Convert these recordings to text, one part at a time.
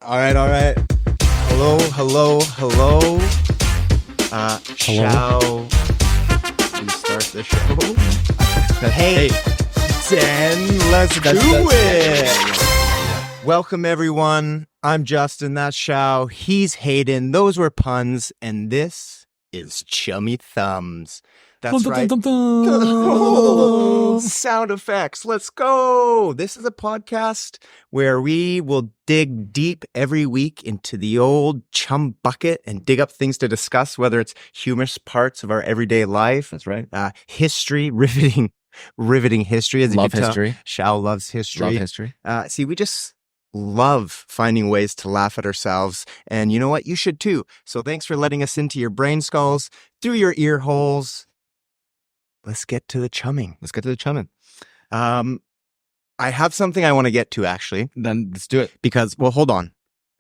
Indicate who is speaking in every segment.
Speaker 1: All right. Hello. Shall we start the show? Hey, then let's do it. Welcome, everyone. I'm Justin. That's Shao. He's Hayden. Those were puns. And this is Chummy Thumbs. That's right. Sound effects. Let's go. This is a podcast where we will dig deep every week into the old chum bucket and dig up things to discuss, whether it's humorous parts of our everyday life.
Speaker 2: That's right.
Speaker 1: History, riveting history. As
Speaker 2: Love
Speaker 1: you can
Speaker 2: history.
Speaker 1: Tell, Shao loves history.
Speaker 2: Love history.
Speaker 1: See, we just love finding ways to laugh at ourselves. And you know what? You should too. So thanks for letting us into your brain skulls, through your ear holes. Let's get to the chumming. I have something I want to get to, actually.
Speaker 2: Then let's do it.
Speaker 1: Because, well, hold on.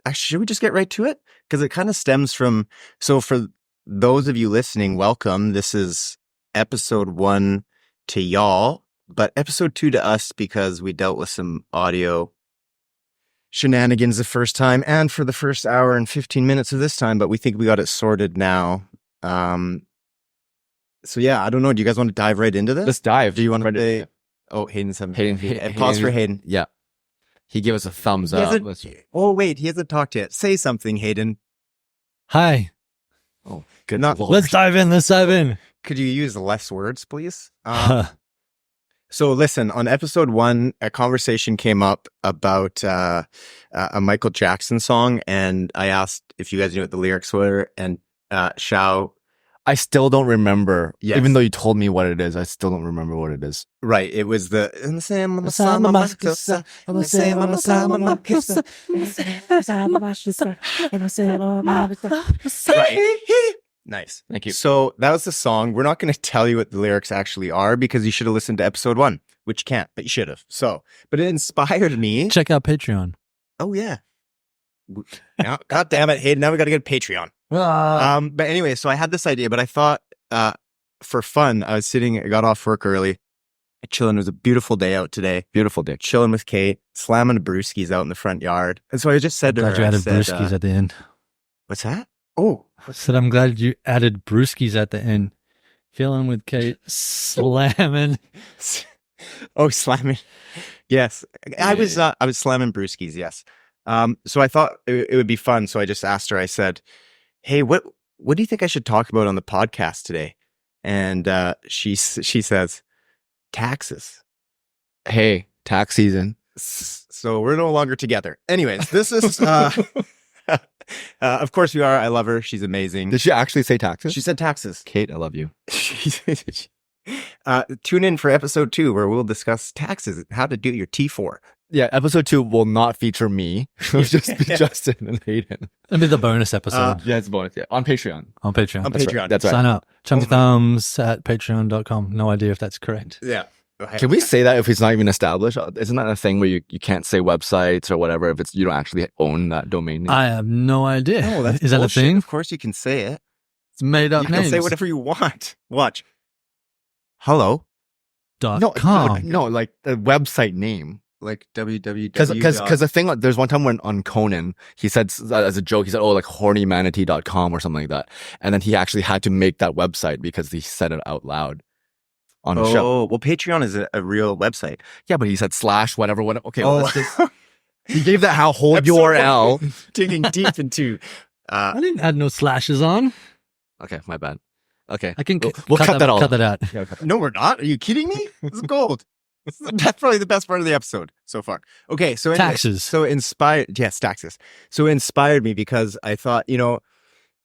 Speaker 1: Actually, should we just get right to it? Because it kind of stems from, so for those of you listening, welcome. This is episode 1 to y'all, but episode 2 to us because we dealt with some audio shenanigans the first time and for the first hour and 15 minutes of this time, but we think we got it sorted now. So yeah, I don't know. Do you guys want to dive right into this?
Speaker 2: Let's dive.
Speaker 1: Do you want to say? Oh, Hayden's having
Speaker 2: Hayden.
Speaker 1: Pause for Hayden.
Speaker 2: Yeah. He gave us a thumbs up.
Speaker 1: Oh wait, he hasn't talked yet. Say something, Hayden.
Speaker 3: Hi.
Speaker 2: Oh, good.
Speaker 3: Let's dive in.
Speaker 1: Could you use less words, please? So listen, on episode 1, a conversation came up about a Michael Jackson song, and I asked if you guys knew what the lyrics were, and Shao.
Speaker 2: I still don't remember.
Speaker 1: Yes.
Speaker 2: Even though you told me what it is, I still don't remember what it is.
Speaker 1: Right, it was the right. Nice.
Speaker 2: Thank you.
Speaker 1: So that was the song. We're not going to tell you what the lyrics actually are because you should have listened to episode 1, which you can't, but you should have. So, but it inspired me.
Speaker 3: Check out Patreon.
Speaker 1: Oh yeah. Now, God damn it, Hayden. Now we got to get Patreon. But anyway, so I had this idea, but I thought, for fun, I got off work early, chilling. It was a beautiful day out today.
Speaker 2: Beautiful day.
Speaker 1: Chilling with Kate, slamming brewskis out in the front yard. And so I just said to her,
Speaker 3: Glad you added brewskis at the end.
Speaker 1: What's that? Oh,
Speaker 3: I said I'm glad you added brewskis at the end. Chilling with Kate, slamming.
Speaker 1: Oh, slamming. Yes. I was slamming brewskis. Yes. So I thought it would be fun. So I just asked her, I said, hey, what do you think I should talk about on the podcast today? And she says, taxes.
Speaker 2: Hey, tax season.
Speaker 1: So we're no longer together. Anyways, this is, of course we are. I love her. She's amazing.
Speaker 2: Did she actually say taxes?
Speaker 1: She said taxes.
Speaker 2: Kate, I love you.
Speaker 1: Tune in for episode 2 where we'll discuss taxes, how to do your T4.
Speaker 2: Yeah, episode 2 will not feature me. It'll just be Justin and Hayden.
Speaker 3: It'll be the bonus episode.
Speaker 2: Yeah, it's a bonus. Yeah, on Patreon.
Speaker 3: On Patreon.
Speaker 2: That's right.
Speaker 3: Sign up. Chummy Thumbs at patreon.com. No idea if that's correct.
Speaker 1: Yeah.
Speaker 2: Can we say that if it's not even established? Isn't that a thing where you can't say websites or whatever if you don't actually own that domain name?
Speaker 3: I have no idea.
Speaker 1: No, that's
Speaker 3: Is that
Speaker 1: bullshit.
Speaker 3: a thing?
Speaker 1: Of course you can say it.
Speaker 3: It's made up
Speaker 1: You
Speaker 3: names.
Speaker 1: can say whatever you want. Watch. Hello.
Speaker 3: .com.
Speaker 2: No, like the website name.
Speaker 1: Like www.
Speaker 2: Because the thing, there's one time when on Conan, he said as a joke, he said, oh, like hornymanatee.com or something like that. And then he actually had to make that website because he said it out loud on the show.
Speaker 1: Oh, well, Patreon is a real website.
Speaker 2: Yeah, but he said / whatever. Okay,
Speaker 1: Oh.
Speaker 2: well, let's just, he gave that whole URL.
Speaker 1: Digging deep into.
Speaker 3: I didn't add no slashes on.
Speaker 2: Okay, my bad. Okay.
Speaker 3: I can
Speaker 2: We'll cut that all
Speaker 3: cut that out.
Speaker 2: Yeah, cut that.
Speaker 1: No, we're not. Are you kidding me? This is gold. That's probably the best part of the episode so far. Okay, so anyways,
Speaker 3: Taxes.
Speaker 1: So inspired. Yes, taxes. So it inspired me because I thought,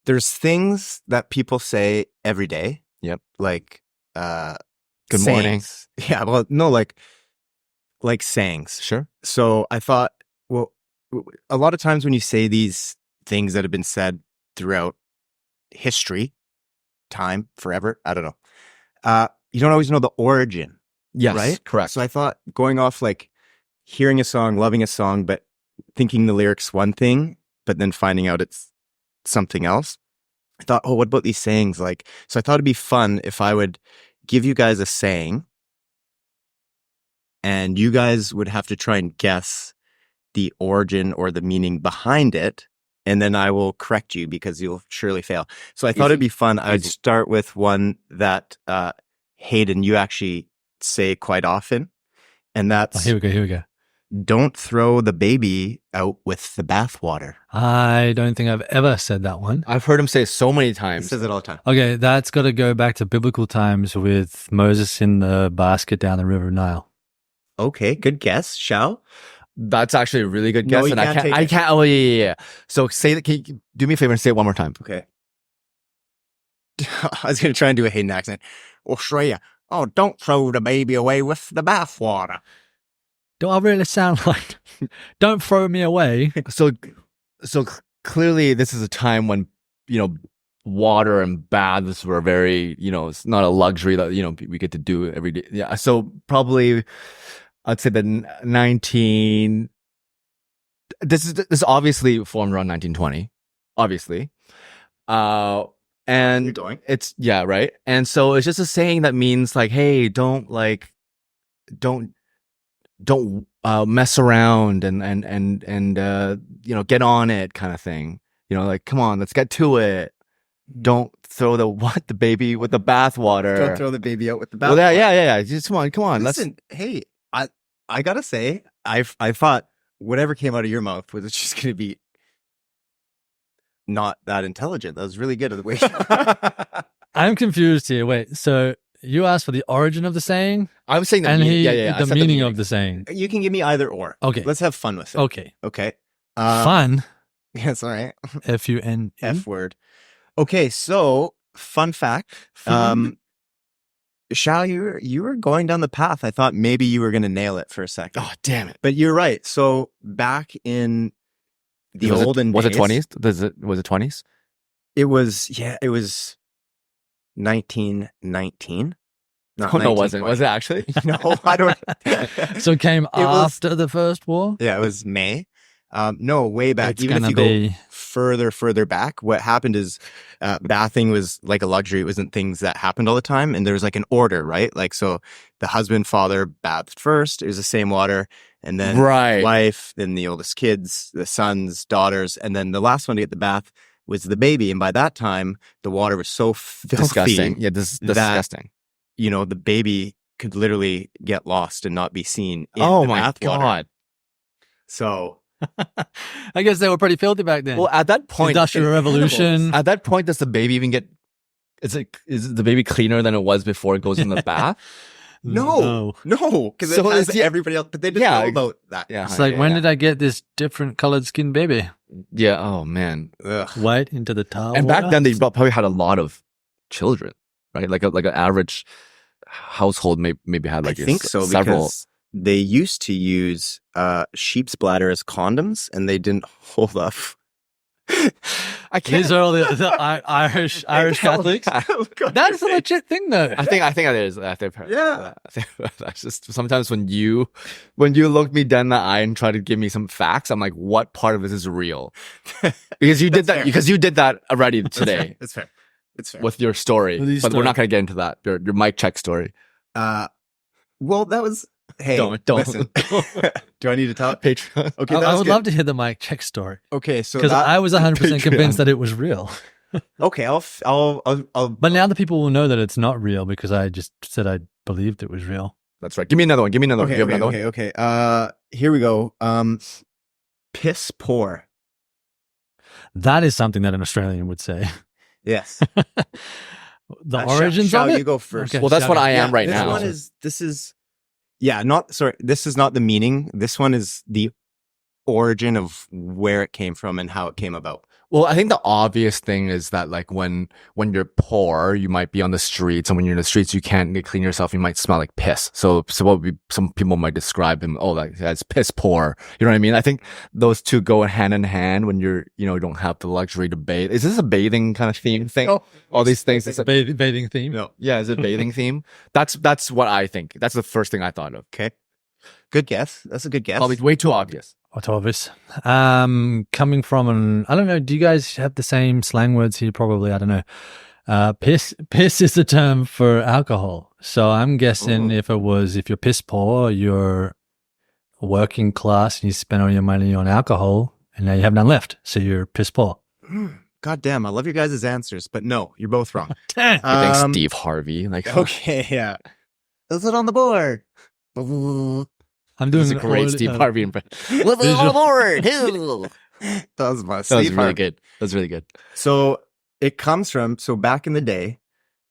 Speaker 1: there's things that people say every day.
Speaker 2: Yep.
Speaker 1: Like,
Speaker 2: Good morning.
Speaker 1: sayings. Yeah. Well, no, like sayings.
Speaker 2: Sure.
Speaker 1: So I thought, well, a lot of times when you say these things that have been said throughout history, time, forever, I don't know. You don't always know the origin.
Speaker 2: Yes.
Speaker 1: Right?
Speaker 2: Correct.
Speaker 1: So I thought going off like hearing a song, loving a song, but thinking the lyrics one thing, but then finding out it's something else. I thought, oh, what about these sayings? So I thought it'd be fun if I would give you guys a saying and you guys would have to try and guess the origin or the meaning behind it, and then I will correct you because you'll surely fail. So I thought it'd be fun. I'd start with one that Hayden, you actually say quite often, and that's
Speaker 3: Here we go.
Speaker 1: don't throw the baby out with the bathwater.
Speaker 3: I don't think I've ever said that one.
Speaker 2: I've heard him say it so many
Speaker 1: He
Speaker 2: times.
Speaker 1: says it all the time.
Speaker 3: Okay, that's got to go back to biblical times with Moses in the basket down the River Nile.
Speaker 1: Okay, good guess. Shall?
Speaker 2: That's actually a really good
Speaker 1: No,
Speaker 2: guess,
Speaker 1: you
Speaker 2: and I
Speaker 1: can't
Speaker 2: can't.
Speaker 1: take
Speaker 2: I
Speaker 1: it.
Speaker 2: can't. Oh yeah. So say that. Can you do me a favor and say it one more time?
Speaker 1: Okay. I was going to try and do a Hayden accent. Australia. Oh, don't throw the baby away with the bathwater.
Speaker 3: Do I really sound like? Don't throw me away.
Speaker 2: So clearly, this is a time when water and baths were very it's not a luxury that we get to do every day. Yeah. So probably, I'd say the 19. This obviously formed around 1920, obviously. And
Speaker 1: You're going.
Speaker 2: it's right. And so it's just a saying that means like, hey, don't mess around and get on it kind of thing. Like, come on, let's get to it. Don't throw the baby with the bathwater.
Speaker 1: Don't throw the baby out with the bathwater.
Speaker 2: Well, yeah. Just come on.
Speaker 1: Listen, hey, I gotta say, I thought whatever came out of your mouth was just going to be not that intelligent. That was really good. The way
Speaker 3: I'm confused here. Wait, so you asked for the origin of the saying,
Speaker 2: I'm saying the
Speaker 3: and
Speaker 2: meaning. I
Speaker 3: the
Speaker 2: said
Speaker 3: meaning of the saying.
Speaker 1: You can give me either or.
Speaker 3: Okay.
Speaker 1: Let's have fun with it.
Speaker 3: Okay.
Speaker 1: Okay.
Speaker 3: Fun.
Speaker 1: Yes, all right.
Speaker 3: F-U-N.
Speaker 1: F word. Okay, so fun fact. Shal, you were going down the path. I thought maybe you were going to nail it for a second.
Speaker 2: Oh, damn it.
Speaker 1: But you're right. So back in the olden
Speaker 2: days. Was it
Speaker 1: 20s?
Speaker 2: Was it 20s?
Speaker 1: It was 1919. Not
Speaker 2: Oh, no, was it?
Speaker 1: 1920.
Speaker 2: Was it actually?
Speaker 1: No, I don't.
Speaker 3: So it came
Speaker 1: was-
Speaker 3: after the First War?
Speaker 1: Yeah, it was May. No, way back.
Speaker 3: It's
Speaker 1: Even if
Speaker 3: gonna
Speaker 1: you
Speaker 3: be-
Speaker 1: go further back, what happened is bathing was like a luxury. It wasn't things that happened all the time. And there was like an order, right? Like, so the husband, father bathed first. It was the same water. And then
Speaker 2: Right.
Speaker 1: wife, then the oldest kids, the sons, daughters. And then the last one to get the bath was the baby. And by that time, the water was so filthy.
Speaker 2: Disgusting. Yeah, disgusting.
Speaker 1: The baby could literally get lost and not be seen in
Speaker 2: Oh
Speaker 1: the
Speaker 2: my
Speaker 1: bath water.
Speaker 2: God.
Speaker 1: So
Speaker 3: I guess they were pretty filthy back then.
Speaker 2: Well, at that point,
Speaker 3: Industrial Revolution.
Speaker 2: at that point, does the baby even get? Is the baby cleaner than it was before it goes in the bath?
Speaker 1: No, because
Speaker 2: So
Speaker 1: it has
Speaker 2: it's-
Speaker 1: everybody else, but they didn't know about that.
Speaker 2: Yeah,
Speaker 3: It's like, when did I get this different colored skin baby?
Speaker 2: Yeah. Oh man.
Speaker 1: Ugh.
Speaker 3: White into the towel.
Speaker 2: And back then, they probably had a lot of children, right? Like an average household maybe had like
Speaker 1: I think so
Speaker 2: several.
Speaker 1: because they used to use sheep's bladder as condoms, and they didn't hold up.
Speaker 2: I can't.
Speaker 3: These are all the Irish Catholics. That's a legit thing, though.
Speaker 2: I think it is. I think,
Speaker 1: Yeah.
Speaker 2: I think that's just sometimes when you look me down the eye and try to give me some facts, I'm like, what part of this is real? Because you did that.
Speaker 1: fair.
Speaker 2: Because you did that already today
Speaker 1: It's fair. It's fair.
Speaker 2: with your story.
Speaker 3: With these
Speaker 2: But we're not
Speaker 3: stories.
Speaker 2: going to get into that. Your mic check story.
Speaker 1: Well, that was. Hey,
Speaker 2: Don't.
Speaker 1: listen. Do I need to talk?
Speaker 2: Patreon.
Speaker 1: Okay,
Speaker 3: I
Speaker 1: that was
Speaker 3: would
Speaker 1: good.
Speaker 3: love to hear the mic check story
Speaker 1: Okay, so
Speaker 3: because I was 100%
Speaker 2: Patreon.
Speaker 3: convinced that it was real.
Speaker 1: okay, I'll
Speaker 3: But now the people will know that it's not real because I just said I believed it was real.
Speaker 2: That's right. Give me another one. You have another one?
Speaker 1: Okay. Here we go. Piss poor.
Speaker 3: That is something that an Australian would say.
Speaker 1: Yes.
Speaker 3: The origins
Speaker 1: shall
Speaker 3: of it?
Speaker 1: you go first?
Speaker 3: Okay.
Speaker 2: Well, that's what I am
Speaker 1: Yeah,
Speaker 2: right
Speaker 1: this
Speaker 2: now.
Speaker 1: One is, this is not the meaning. This one is the origin of where it came from and how it came about.
Speaker 2: Well, I think the obvious thing is that like when you're poor, you might be on the streets, and when you're in the streets, you can't clean yourself. You might smell like piss. So some people might describe him, oh, like that's piss poor. You know what I mean? I think those two go hand in hand when you don't have the luxury to bathe. Is this a bathing kind of theme thing?
Speaker 1: No.
Speaker 2: All these things.
Speaker 3: It's a bathing theme.
Speaker 1: No.
Speaker 2: Yeah, is it bathing theme? That's what I think. That's the first thing I thought of.
Speaker 1: Okay. Good guess. That's a good guess.
Speaker 2: Probably way too obvious.
Speaker 3: Otovis. Coming from I don't know, do you guys have the same slang words here? Probably, I don't know. Piss is the term for alcohol. So I'm guessing if you're piss poor, you're working class and you spend all your money on alcohol and now you have none left. So you're piss poor.
Speaker 1: God damn, I love your guys' answers, but no, you're both wrong.
Speaker 3: Damn.
Speaker 2: I think Steve Harvey. Like,
Speaker 1: Okay, yeah. Is it on the board?
Speaker 3: I'm
Speaker 2: This
Speaker 3: doing
Speaker 2: is a great
Speaker 3: all-
Speaker 2: Steve Harvey impression.
Speaker 3: What's on the
Speaker 2: board?
Speaker 1: That was my
Speaker 2: That was
Speaker 1: Steve
Speaker 2: really
Speaker 1: Harvey.
Speaker 2: good. That was really good.
Speaker 1: So it comes from, so back in the day,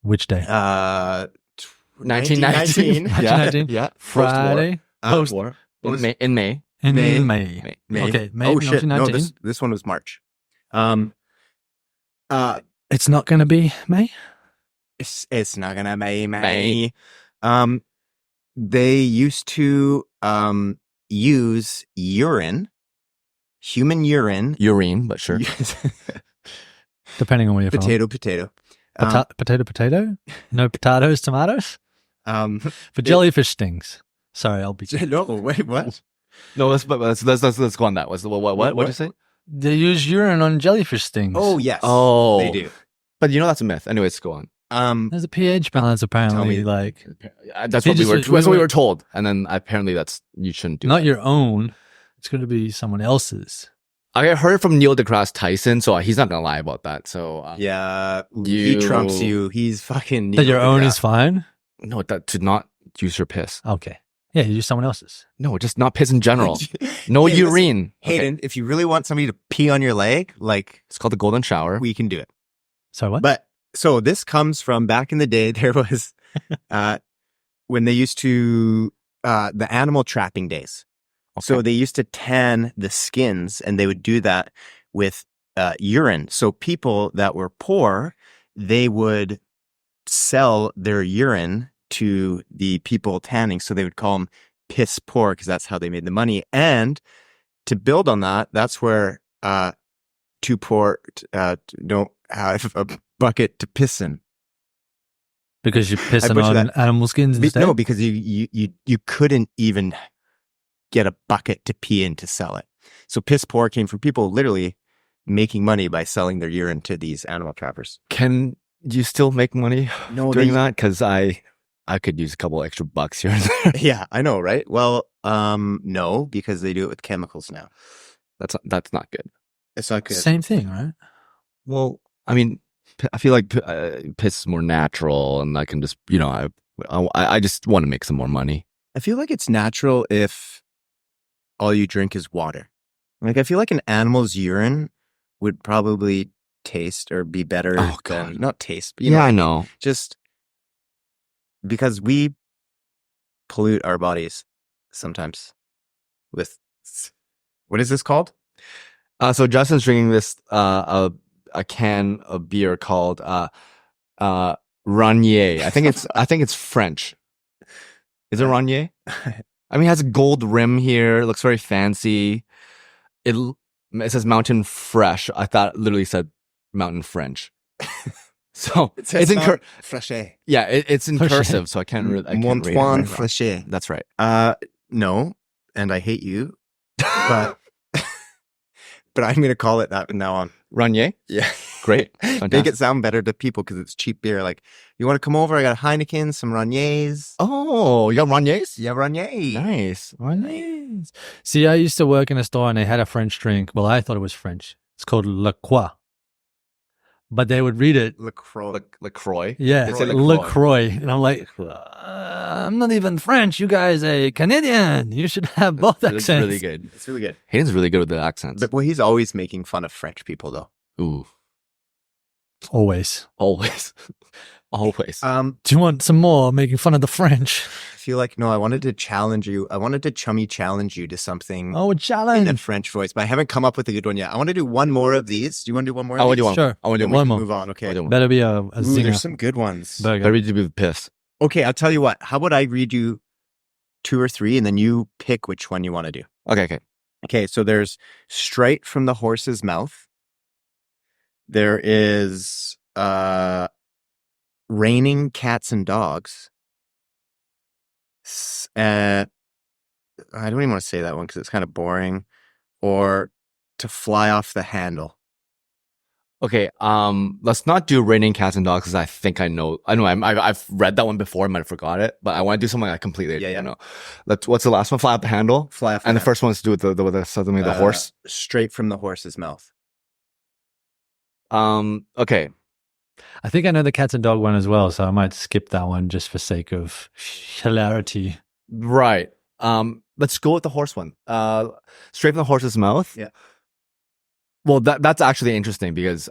Speaker 3: Which day?
Speaker 2: 1919.
Speaker 3: 1919.
Speaker 2: Yeah.
Speaker 3: Friday.
Speaker 1: Post
Speaker 3: Post.
Speaker 2: In
Speaker 1: was-
Speaker 2: May. In May.
Speaker 3: In
Speaker 1: May.
Speaker 3: May.
Speaker 2: May.
Speaker 3: Okay, May
Speaker 1: Oh shit! No,
Speaker 3: 1919.
Speaker 1: this one was March.
Speaker 3: It's not going to be May.
Speaker 1: It's not gonna be
Speaker 2: May.
Speaker 1: They used to use urine, human urine.
Speaker 2: Urine, but sure.
Speaker 3: Depending on where you're from.
Speaker 1: Potato.
Speaker 3: Potato. No potatoes, tomatoes. For jellyfish stings. Sorry, I'll be.
Speaker 1: No, wait, what?
Speaker 2: No, let's go on that. What did you say?
Speaker 3: They use urine on jellyfish stings.
Speaker 1: Oh yes.
Speaker 2: Oh,
Speaker 1: they do.
Speaker 2: But you know that's a myth. Anyways, go on.
Speaker 3: There's a pH balance apparently.
Speaker 1: me.
Speaker 3: Like
Speaker 2: That's
Speaker 3: He
Speaker 2: what we
Speaker 3: just
Speaker 2: were.
Speaker 3: was-
Speaker 2: That's what
Speaker 3: we
Speaker 2: we
Speaker 3: were-
Speaker 2: were told, and then apparently that's you shouldn't do.
Speaker 3: not
Speaker 2: that.
Speaker 3: your own. It's going to be someone else's.
Speaker 2: I heard from Neil deGrasse Tyson, so he's not gonna lie about that. So
Speaker 1: Yeah, he
Speaker 2: You-
Speaker 1: trumps you. He's fucking.
Speaker 3: That your
Speaker 1: Neil
Speaker 3: own
Speaker 1: deGrasse.
Speaker 3: is fine.
Speaker 2: no, that to not use your piss.
Speaker 3: Okay. Yeah, you use someone else's.
Speaker 2: No, just not piss in general. No
Speaker 1: Hey, listen,
Speaker 2: urine. Okay.
Speaker 1: Hayden, if you really want somebody to pee on your leg, like
Speaker 2: It's called the golden shower.
Speaker 1: we can do it.
Speaker 3: So what?
Speaker 1: But so this comes from back in the day. There was when they used to the animal trapping days. So they used to tan the skins, and they would do that with urine. So people that were poor, they would sell their urine to the people tanning. So they would call them piss poor because that's how they made the money. And to build on that, that's where too poor don't have a bucket to piss in.
Speaker 3: Because you're pissing
Speaker 1: butchered
Speaker 3: on
Speaker 1: that.
Speaker 3: animal skins instead?
Speaker 1: No, because you couldn't even get a bucket to pee in to sell it. So piss poor came from people literally making money by selling their urine to these animal trappers.
Speaker 2: Can you still make money
Speaker 1: No,
Speaker 2: doing that? Because I could use a couple extra bucks here and there.
Speaker 1: Yeah, I know, right? Well, no, because they do it with chemicals now.
Speaker 2: That's not good.
Speaker 1: It's not good.
Speaker 3: Same thing, right?
Speaker 2: Well, I mean, I feel like piss is more natural, and I can just I just want to make some more money.
Speaker 1: I feel like it's natural if all you drink is water. Like I feel like an animal's urine would probably taste or be better
Speaker 2: Oh,
Speaker 1: than
Speaker 2: God.
Speaker 1: not taste, but
Speaker 2: I know.
Speaker 1: just because we pollute our bodies sometimes with what is this called?
Speaker 2: So Justin's drinking this a can of beer called Ranier. I think it's French. Is it Ranier? I mean, it has a gold rim here. It looks very fancy. It says Mountain Fresh. I thought it literally said Mountain French. So it's in
Speaker 1: Frachet.
Speaker 2: yeah, it's in
Speaker 3: Fresh.
Speaker 2: cursive, so I can't read it.
Speaker 1: Montoine
Speaker 2: Right now.
Speaker 1: Frachet.
Speaker 2: That's right.
Speaker 1: No, and I hate you, but but I'm gonna call it that from now on.
Speaker 2: Ranier,
Speaker 1: Yeah,
Speaker 2: great.
Speaker 1: make
Speaker 2: Fantastic.
Speaker 1: it sound better to people because it's cheap beer. Like, you want to come over? I got a Heineken, some Raniers.
Speaker 2: Oh, you got Raniers?
Speaker 1: Yeah, Ranier.
Speaker 2: Nice.
Speaker 3: Nice. See, I used to work in a store and they had a French drink. Well, I thought it was French. It's called La Croix. But they would read it,
Speaker 1: LaCroix.
Speaker 2: LaCroix.
Speaker 3: yeah,
Speaker 2: They say
Speaker 3: LaCroix. And I'm like, I'm not even French. You guys are Canadian. You should have both
Speaker 2: That's
Speaker 3: accents.
Speaker 2: really good.
Speaker 1: It's really good.
Speaker 2: Hayden's really good with the accents.
Speaker 1: But well, he's always making fun of French people, though.
Speaker 2: Ooh,
Speaker 3: Always.
Speaker 2: always. Always.
Speaker 3: Do you want some more making fun of the French?
Speaker 1: I feel like no. I wanted to challenge you. I wanted to chummy challenge you to something
Speaker 3: Oh, a
Speaker 1: in a
Speaker 3: challenge.
Speaker 1: French voice, but I haven't come up with a good one yet. I want to do one more of these. Do you want to do one more?
Speaker 2: I
Speaker 1: of
Speaker 2: want to
Speaker 1: these?
Speaker 2: do one.
Speaker 3: Sure.
Speaker 2: I want to do
Speaker 1: Then
Speaker 2: one.
Speaker 1: we can
Speaker 3: more.
Speaker 1: Move on. Okay.
Speaker 2: I want to do one.
Speaker 3: Better be a
Speaker 1: Ooh,
Speaker 3: zinger.
Speaker 1: there's some good ones.
Speaker 3: Burger.
Speaker 2: Very to be with piss.
Speaker 1: Okay, I'll tell you what. How about I read you 2 or 3, and then you pick which one you want to do.
Speaker 2: Okay.
Speaker 1: Okay, so there's straight from the horse's mouth. There is raining cats and dogs. I don't even want to say that one because it's kind of boring. Or to fly off the handle.
Speaker 2: Okay, let's not do raining cats and dogs because I think I know. I've read that one before. I might have forgot it, but I want to do something I completely
Speaker 1: Yeah.
Speaker 2: don't know. What's the last one? Fly off the handle.
Speaker 1: Fly off.
Speaker 2: And the first one's to do with the horse.
Speaker 1: Straight from the horse's mouth.
Speaker 2: Okay.
Speaker 3: I think I know the cats and dog one as well, so I might skip that one just for sake of hilarity.
Speaker 2: Right. Let's go with the horse one. Straight from the horse's mouth.
Speaker 1: Yeah.
Speaker 2: Well, that's actually interesting because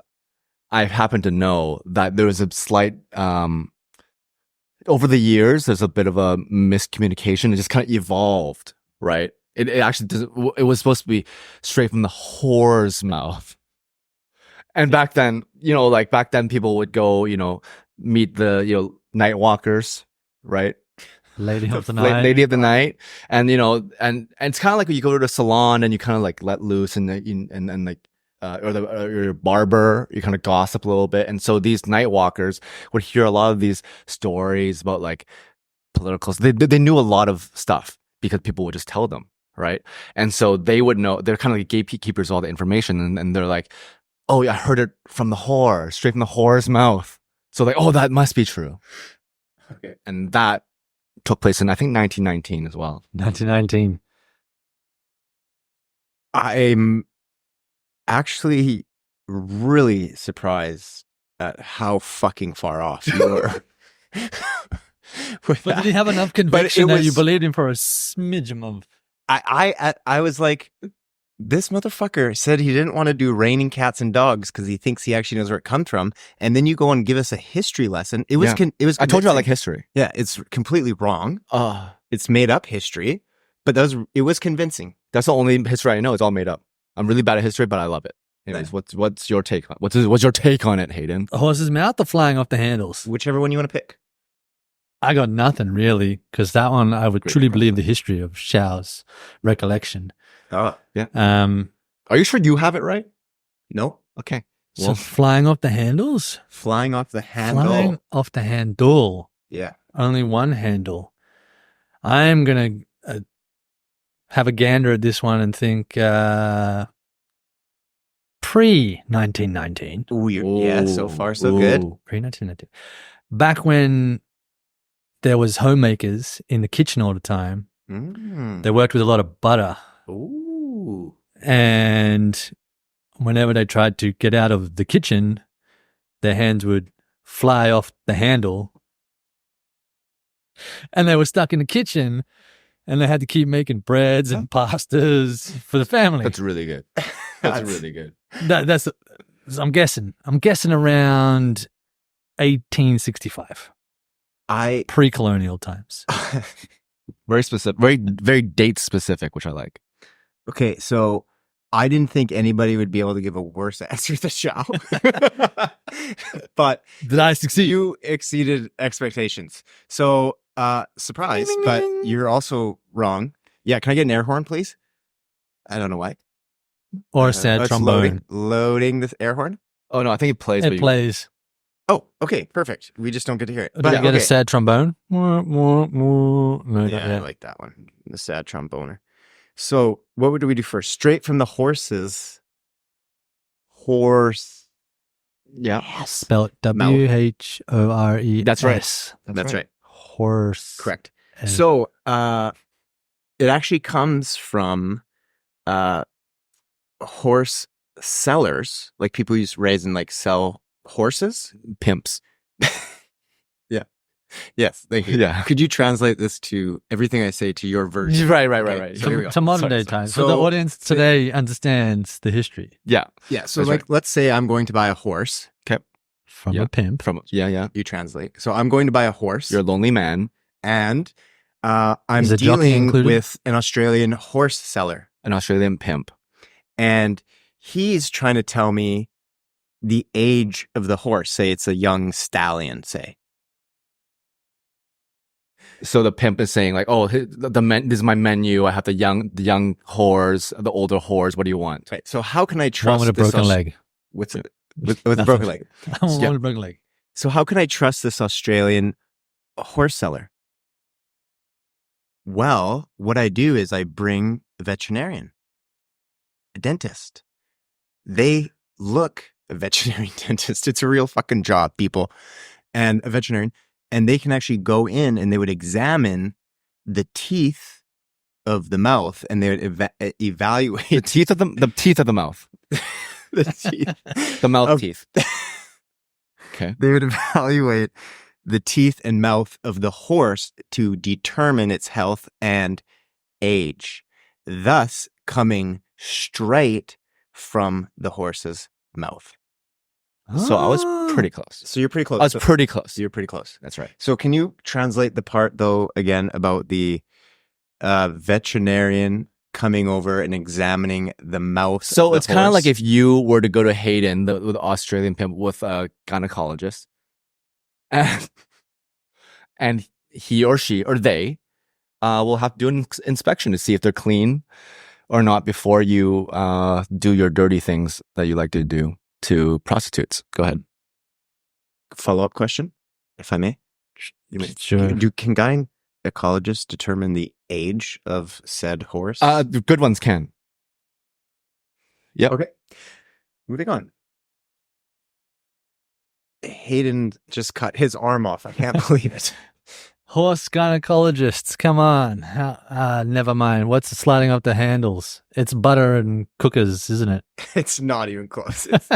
Speaker 2: I happen to know that there was a slight over the years. There's a bit of a miscommunication. It just kind of evolved, right? It actually doesn't. It was supposed to be straight from the whore's mouth. And back then, people would go, meet the night walkers, right?
Speaker 3: Lady of the night.
Speaker 2: Lady of the night, and and it's kind of like when you go to the salon and you kind of like let loose and or your barber, you kind of gossip a little bit. And so these night walkers would hear a lot of these stories about like political. They knew a lot of stuff because people would just tell them, right? And so they would know. They're kind of like gatekeepers of all the information, and they're like, "Oh, yeah, I heard it from the whore, straight from the whore's mouth." So like, oh, that must be true.
Speaker 1: Okay,
Speaker 2: and that took place in I think 1919 as well.
Speaker 3: 1919.
Speaker 1: I'm actually really surprised at how fucking far off you were.
Speaker 3: But did he have enough conviction that you believed him for a smidgen of?
Speaker 1: I was like, this motherfucker said he didn't want to do raining cats and dogs because he thinks he actually knows where it comes from, and then you go and give us a history lesson. It was
Speaker 2: I told you I like history.
Speaker 1: Yeah, it's completely wrong. It's made up history, but it was convincing.
Speaker 2: That's the only history I know. It's all made up. I'm really bad at history, but I love it. Anyways, what's your take on what's your take on it, Hayden?
Speaker 3: A horse's mouth or flying off the handles?
Speaker 1: Whichever one you want to pick.
Speaker 3: I got nothing really, because that one I would truly believe the history of Xiao's recollection.
Speaker 1: Oh, yeah.
Speaker 2: Are you sure you have it right?
Speaker 1: No.
Speaker 2: Okay.
Speaker 3: So flying off the handles?
Speaker 1: Flying off the handle.
Speaker 3: Flying off the handle.
Speaker 1: Yeah.
Speaker 3: Only one handle. I'm going to have a gander at this one and think pre-1919.
Speaker 1: Yeah, so far so good.
Speaker 3: Pre-1919. Back when there was homemakers in the kitchen all the time, they worked with a lot of butter.
Speaker 1: Ooh.
Speaker 3: And whenever they tried to get out of the kitchen, their hands would fly off the handle. And they were stuck in the kitchen and they had to keep making breads and pastas for the family.
Speaker 2: That's really good. That's really good.
Speaker 3: I'm guessing around 1865. Pre-colonial times.
Speaker 2: Very specific, very, very date specific, which I like.
Speaker 1: Okay, so I didn't think anybody would be able to give a worse answer to Xiao. But
Speaker 3: did I succeed?
Speaker 1: You exceeded expectations. So, surprise, but you're also wrong. Yeah, can I get an air horn, please? I don't know why.
Speaker 3: Or a sad trombone.
Speaker 1: Loading this air horn?
Speaker 2: Oh, no, I think it plays.
Speaker 3: It plays.
Speaker 1: Oh, okay, perfect. We just don't get to hear it.
Speaker 3: But you get a sad trombone? No,
Speaker 1: I like that one. The sad tromboner. So, what would we do first? Straight from the horses. Horse. Yeah.
Speaker 3: Spell it W-H-O-R-E.
Speaker 1: That's right. That's right.
Speaker 3: Horse.
Speaker 1: Correct. So, it actually comes from horse sellers, like people who used to raise and like sell horses.
Speaker 2: Pimps.
Speaker 1: Yeah. Yes. Thank you.
Speaker 2: Yeah.
Speaker 1: Could you translate this to everything I say to your version?
Speaker 2: Right.
Speaker 1: So here we go.
Speaker 3: To modern day times. So the audience today understands the history.
Speaker 2: Yeah.
Speaker 1: Yeah. So let's say I'm going to buy a horse.
Speaker 2: Okay.
Speaker 3: From a pimp.
Speaker 1: You translate. So I'm going to buy a horse.
Speaker 2: You're a lonely man.
Speaker 1: And I'm dealing with an Australian horse seller.
Speaker 2: An Australian pimp.
Speaker 1: And he's trying to tell me the age of the horse. Say it's a young stallion, say.
Speaker 2: So the pimp is saying like, oh, this is my menu. I have the young whores, the older whores. What do you want?
Speaker 1: Right. So how can I trust
Speaker 3: one with a broken leg?
Speaker 1: With a broken leg.
Speaker 3: One with a broken leg.
Speaker 1: So how can I trust this Australian horse seller? Well, what I do is I bring a veterinarian, a dentist. They look a veterinary dentist. It's a real fucking job, people. And a veterinarian. And they can actually go in and they would examine the teeth of the mouth, and they would evaluate
Speaker 2: The teeth of the mouth.
Speaker 1: the teeth.
Speaker 2: The mouth
Speaker 1: Of-
Speaker 2: teeth. Okay.
Speaker 1: They would evaluate the teeth and mouth of the horse to determine its health and age, thus coming straight from the horse's mouth.
Speaker 2: So I was pretty close.
Speaker 1: So you're pretty close.
Speaker 2: I was pretty close.
Speaker 1: You're pretty close.
Speaker 2: That's right.
Speaker 1: So can you translate the part though again about the veterinarian coming over and examining the mouth?
Speaker 2: So
Speaker 1: of the
Speaker 2: it's kind of like
Speaker 1: horse?
Speaker 2: if you were to go to Hayden, the Australian pimp, with a gynecologist, and he or she or they will have to do an inspection to see if they're clean or not before you do your dirty things that you like to do to prostitutes. Go ahead.
Speaker 1: Follow-up question, if I may.
Speaker 3: Sure.
Speaker 1: Can gynecologists determine the age of said horse?
Speaker 2: The good ones can. Yep.
Speaker 1: Okay. Moving on. Hayden just cut his arm off. I can't believe it.
Speaker 3: Horse gynecologists, come on. Never mind. What's sliding up the handles? It's butter and cookers, isn't it?
Speaker 1: It's not even close. It's,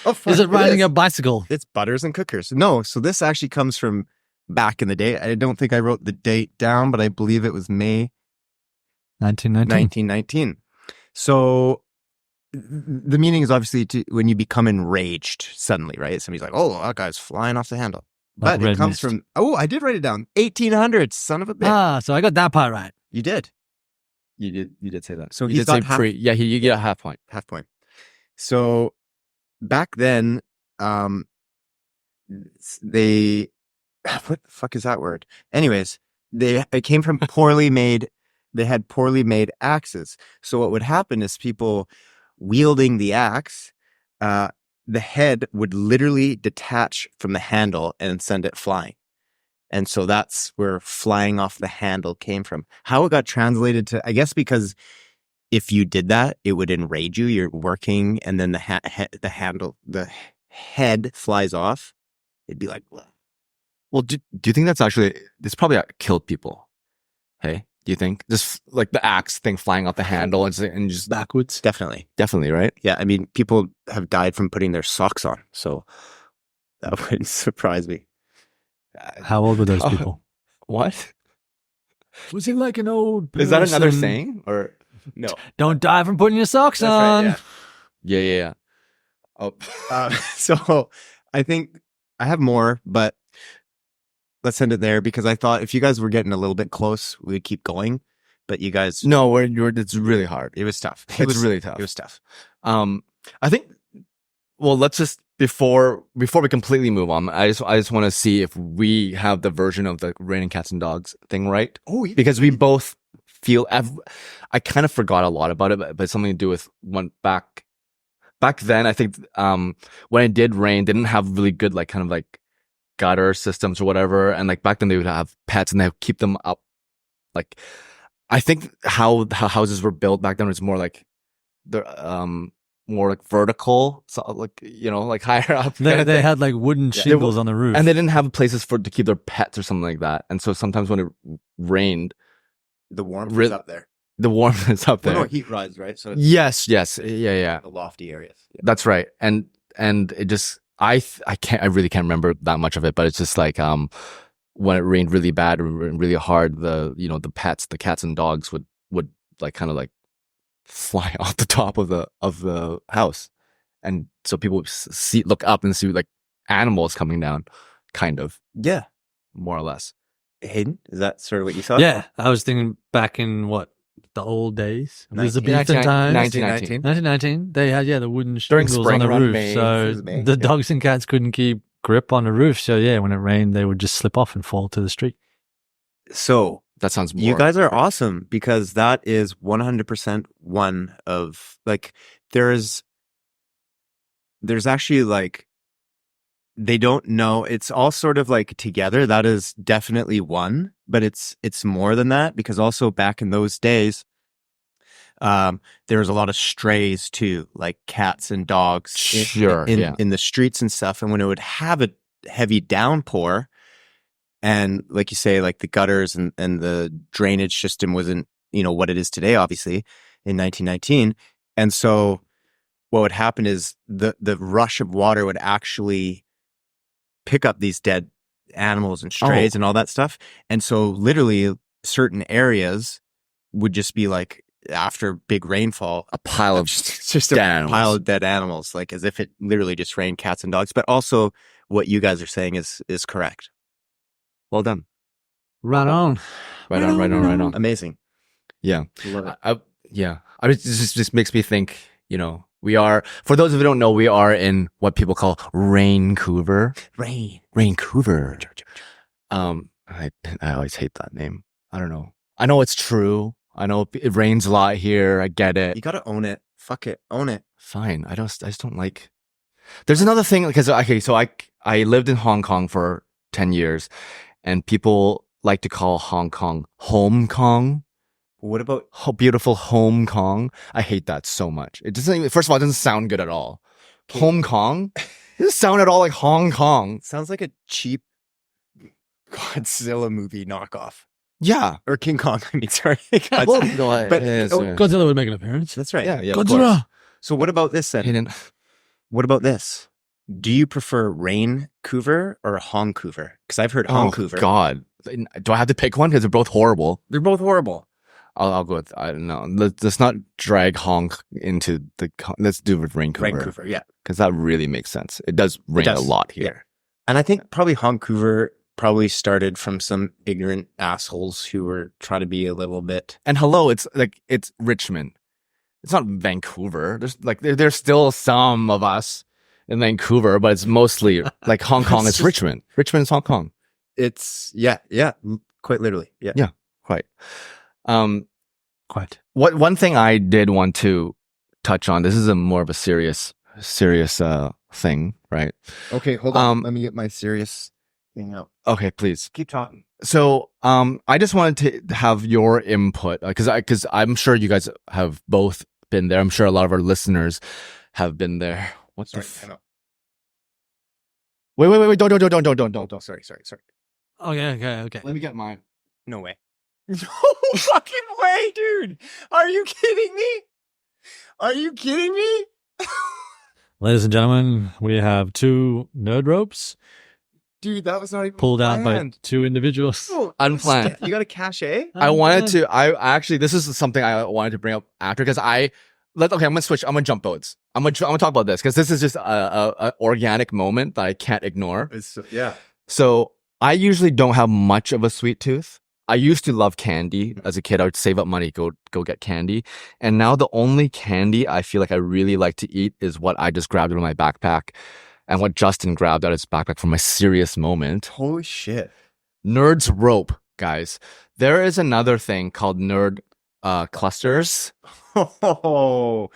Speaker 1: oh, fuck,
Speaker 3: Is it riding
Speaker 1: is.
Speaker 3: a bicycle?
Speaker 1: It's butters and cookers. No, so this actually comes from back in the day. I don't think I wrote the date down, but I believe it was May
Speaker 3: 1919.
Speaker 1: 1919. So the meaning is obviously when you become enraged suddenly, right? Somebody's like, oh, that guy's flying off the handle.
Speaker 3: Like
Speaker 1: But it
Speaker 3: red
Speaker 1: comes
Speaker 3: mist.
Speaker 1: from, I did write it down. 1800s, son of a bitch.
Speaker 3: So I got that part right.
Speaker 1: You did.
Speaker 2: You did say that.
Speaker 1: So
Speaker 2: you
Speaker 1: he's
Speaker 2: did say
Speaker 1: got half-
Speaker 2: you get a half point.
Speaker 1: Half point. So back then, they, what the fuck is that word? Anyways, it came from they had poorly made axes. So what would happen is people wielding the axe, the head would literally detach from the handle and send it flying. And so that's where flying off the handle came from. How it got translated to, I guess, because if you did that, it would enrage you. You're working, and then the head flies off. It'd be like, "Bleh."
Speaker 2: Well, do you think that's actually, this probably killed people? Hey, do you think? Just like the axe thing flying off the handle and just
Speaker 3: Backwards.
Speaker 1: Definitely.
Speaker 2: definitely, right?
Speaker 1: Yeah, I mean, people have died from putting their socks on, so that wouldn't surprise me.
Speaker 3: How old were those
Speaker 2: Oh.
Speaker 3: people?
Speaker 2: What?
Speaker 3: Was he like an old
Speaker 2: Is that another
Speaker 3: person?
Speaker 2: saying? Or
Speaker 1: No.
Speaker 3: Don't die from putting your socks
Speaker 1: That's right,
Speaker 3: on.
Speaker 1: yeah.
Speaker 2: yeah. Oh,
Speaker 1: So I think I have more, but let's end it there because I thought if you guys were getting a little bit close, we would keep going. But you guys,
Speaker 2: no, it's really hard.
Speaker 1: it was tough.
Speaker 2: It's really tough.
Speaker 1: It was tough.
Speaker 2: I think. Well, let's just before we completely move on. I just want to see if we have the version of the raining cats and dogs thing right,
Speaker 1: Oh, yeah.
Speaker 2: because we both feel. I kind of forgot a lot about it, but it's something to do with one back then. I think when it did rain, they didn't have really good like kind of like gutter systems or whatever, and like back then they would have pets and they would keep them up. Like I think how houses were built back then was more like they're more like vertical, so like like higher up.
Speaker 3: They had like wooden shingles on the roof.
Speaker 2: And they didn't have places to keep their pets or something like that. And so sometimes when it rained,
Speaker 1: The warmth
Speaker 2: Re-
Speaker 1: is up there.
Speaker 2: the warmth is up there.
Speaker 1: No, heat rise, right? So it's
Speaker 2: Yes, yeah.
Speaker 1: the lofty areas. Yeah.
Speaker 2: That's right. And it just I really can't remember that much of it, but it's just like when it rained really bad or really hard, the pets, the cats and dogs would like kind of like fly off the top of the house, and so people would look up and see like animals coming down, kind of,
Speaker 1: Yeah.
Speaker 2: more or less.
Speaker 1: Hayden, is that sort of what you thought?
Speaker 3: yeah, I was thinking back in the old days,
Speaker 1: 19-
Speaker 3: Elizabethan times.
Speaker 2: 1919.
Speaker 3: 1919, they had the wooden
Speaker 2: During
Speaker 3: shingles
Speaker 2: spring
Speaker 3: on the
Speaker 2: around
Speaker 3: roof,
Speaker 2: May,
Speaker 3: so
Speaker 1: it was May,
Speaker 3: the
Speaker 1: yeah.
Speaker 3: dogs and cats couldn't keep grip on the roof. So yeah, when it rained, they would just slip off and fall to the street.
Speaker 1: So
Speaker 2: That sounds more.
Speaker 1: you guys are awesome because that is 100% one of like there's actually like they don't know, it's all sort of like together. That is definitely one, but it's more than that because also back in those days, There was a lot of strays too, like cats and dogs
Speaker 2: Sure, yeah.
Speaker 1: in the streets and stuff. And when it would have a heavy downpour, and like you say, like the gutters and the drainage system wasn't, what it is today, obviously, in 1919. And so what would happen is the rush of water would actually pick up these dead animals and strays and all that stuff. And so literally certain areas would just be like, after big rainfall,
Speaker 2: A pile of
Speaker 1: just
Speaker 2: dead
Speaker 1: a
Speaker 2: animals.
Speaker 1: pile of dead animals, like as if it literally just rained cats and dogs. But also what you guys are saying is correct. Well done.
Speaker 3: Right on.
Speaker 2: Right on.
Speaker 1: Amazing.
Speaker 2: Yeah.
Speaker 1: Love it.
Speaker 2: I mean, this just makes me think, we are, for those of you who don't know, we are in what people call Raincouver. Raincouver. I always hate that name. I don't know. I know it's true. I know it rains a lot here. I get it.
Speaker 1: You got to own it. Fuck it. Own it.
Speaker 2: Fine. I just don't like. There's another thing because so I lived in Hong Kong for 10 years, and people like to call Hong Kong Home Kong.
Speaker 1: What about
Speaker 2: Beautiful Home Kong? I hate that so much. It doesn't even, first of all, it doesn't sound good at all.
Speaker 1: Okay.
Speaker 2: Home Kong? It doesn't sound at all like Hong Kong.
Speaker 1: sounds like a cheap Godzilla movie knockoff.
Speaker 2: Yeah.
Speaker 1: Or King Kong. I mean, sorry.
Speaker 2: Well, no,
Speaker 1: But-
Speaker 2: it is,
Speaker 1: oh,
Speaker 2: yeah.
Speaker 3: Godzilla would make an appearance.
Speaker 1: That's right.
Speaker 2: Yeah, of
Speaker 3: Godzilla.
Speaker 1: So what about this then?
Speaker 2: Hayden.
Speaker 1: What about this? Do you prefer Raincouver or Hongcouver? Because I've heard
Speaker 2: Oh,
Speaker 1: Hongcouver.
Speaker 2: God. Do I have to pick one? Because they're both horrible.
Speaker 1: They're both horrible.
Speaker 2: I'll go with, I don't know. Let's not drag Honk into let's do with Raincouver.
Speaker 1: Raincouver, yeah.
Speaker 2: Because that really makes sense. It does rain
Speaker 1: does,
Speaker 2: a lot
Speaker 1: yeah.
Speaker 2: here.
Speaker 1: And I think probably Hongcouver probably started from some ignorant assholes who were trying to be a little bit.
Speaker 2: And hello, it's Richmond. It's not Vancouver. There's still some of us in Vancouver, but it's mostly like Hong Kong is Richmond. Richmond is Hong Kong.
Speaker 1: It's quite literally. Yeah.
Speaker 2: Yeah. Quite.
Speaker 3: Quite.
Speaker 2: One thing I did want to touch on, this is more of a serious thing, right?
Speaker 1: Okay, hold on. Let me get my serious thing out.
Speaker 2: Okay, please.
Speaker 1: Keep talking.
Speaker 2: So, I just wanted to have your input because I'm sure you guys have both been there. I'm sure a lot of our listeners have been there. What the?
Speaker 1: Sorry, I know.
Speaker 2: Wait! Don't.
Speaker 1: Sorry.
Speaker 3: Okay.
Speaker 2: Let me get mine.
Speaker 1: No way. No fucking way, dude. Are you kidding me?
Speaker 3: Ladies and gentlemen, we have two nerd ropes
Speaker 1: Dude, that was not even
Speaker 3: pulled out by
Speaker 1: planned.
Speaker 3: two individuals.
Speaker 1: Oh,
Speaker 2: Unplanned.
Speaker 1: You got a cachet?
Speaker 2: I wanted to. I actually, this is something I wanted to bring up after because okay, I'm gonna switch. I'm gonna jump boats. I'm gonna talk about this because this is just a organic moment that I can't ignore.
Speaker 1: Yeah.
Speaker 2: So I usually don't have much of a sweet tooth. I used to love candy as a kid. I would save up money, go get candy. And now the only candy I feel like I really like to eat is what I just grabbed out of my backpack and what Justin grabbed out of his backpack for my serious moment.
Speaker 1: Holy shit.
Speaker 2: Nerd's Rope, guys. There is another thing called Nerd Clusters.
Speaker 1: Oh.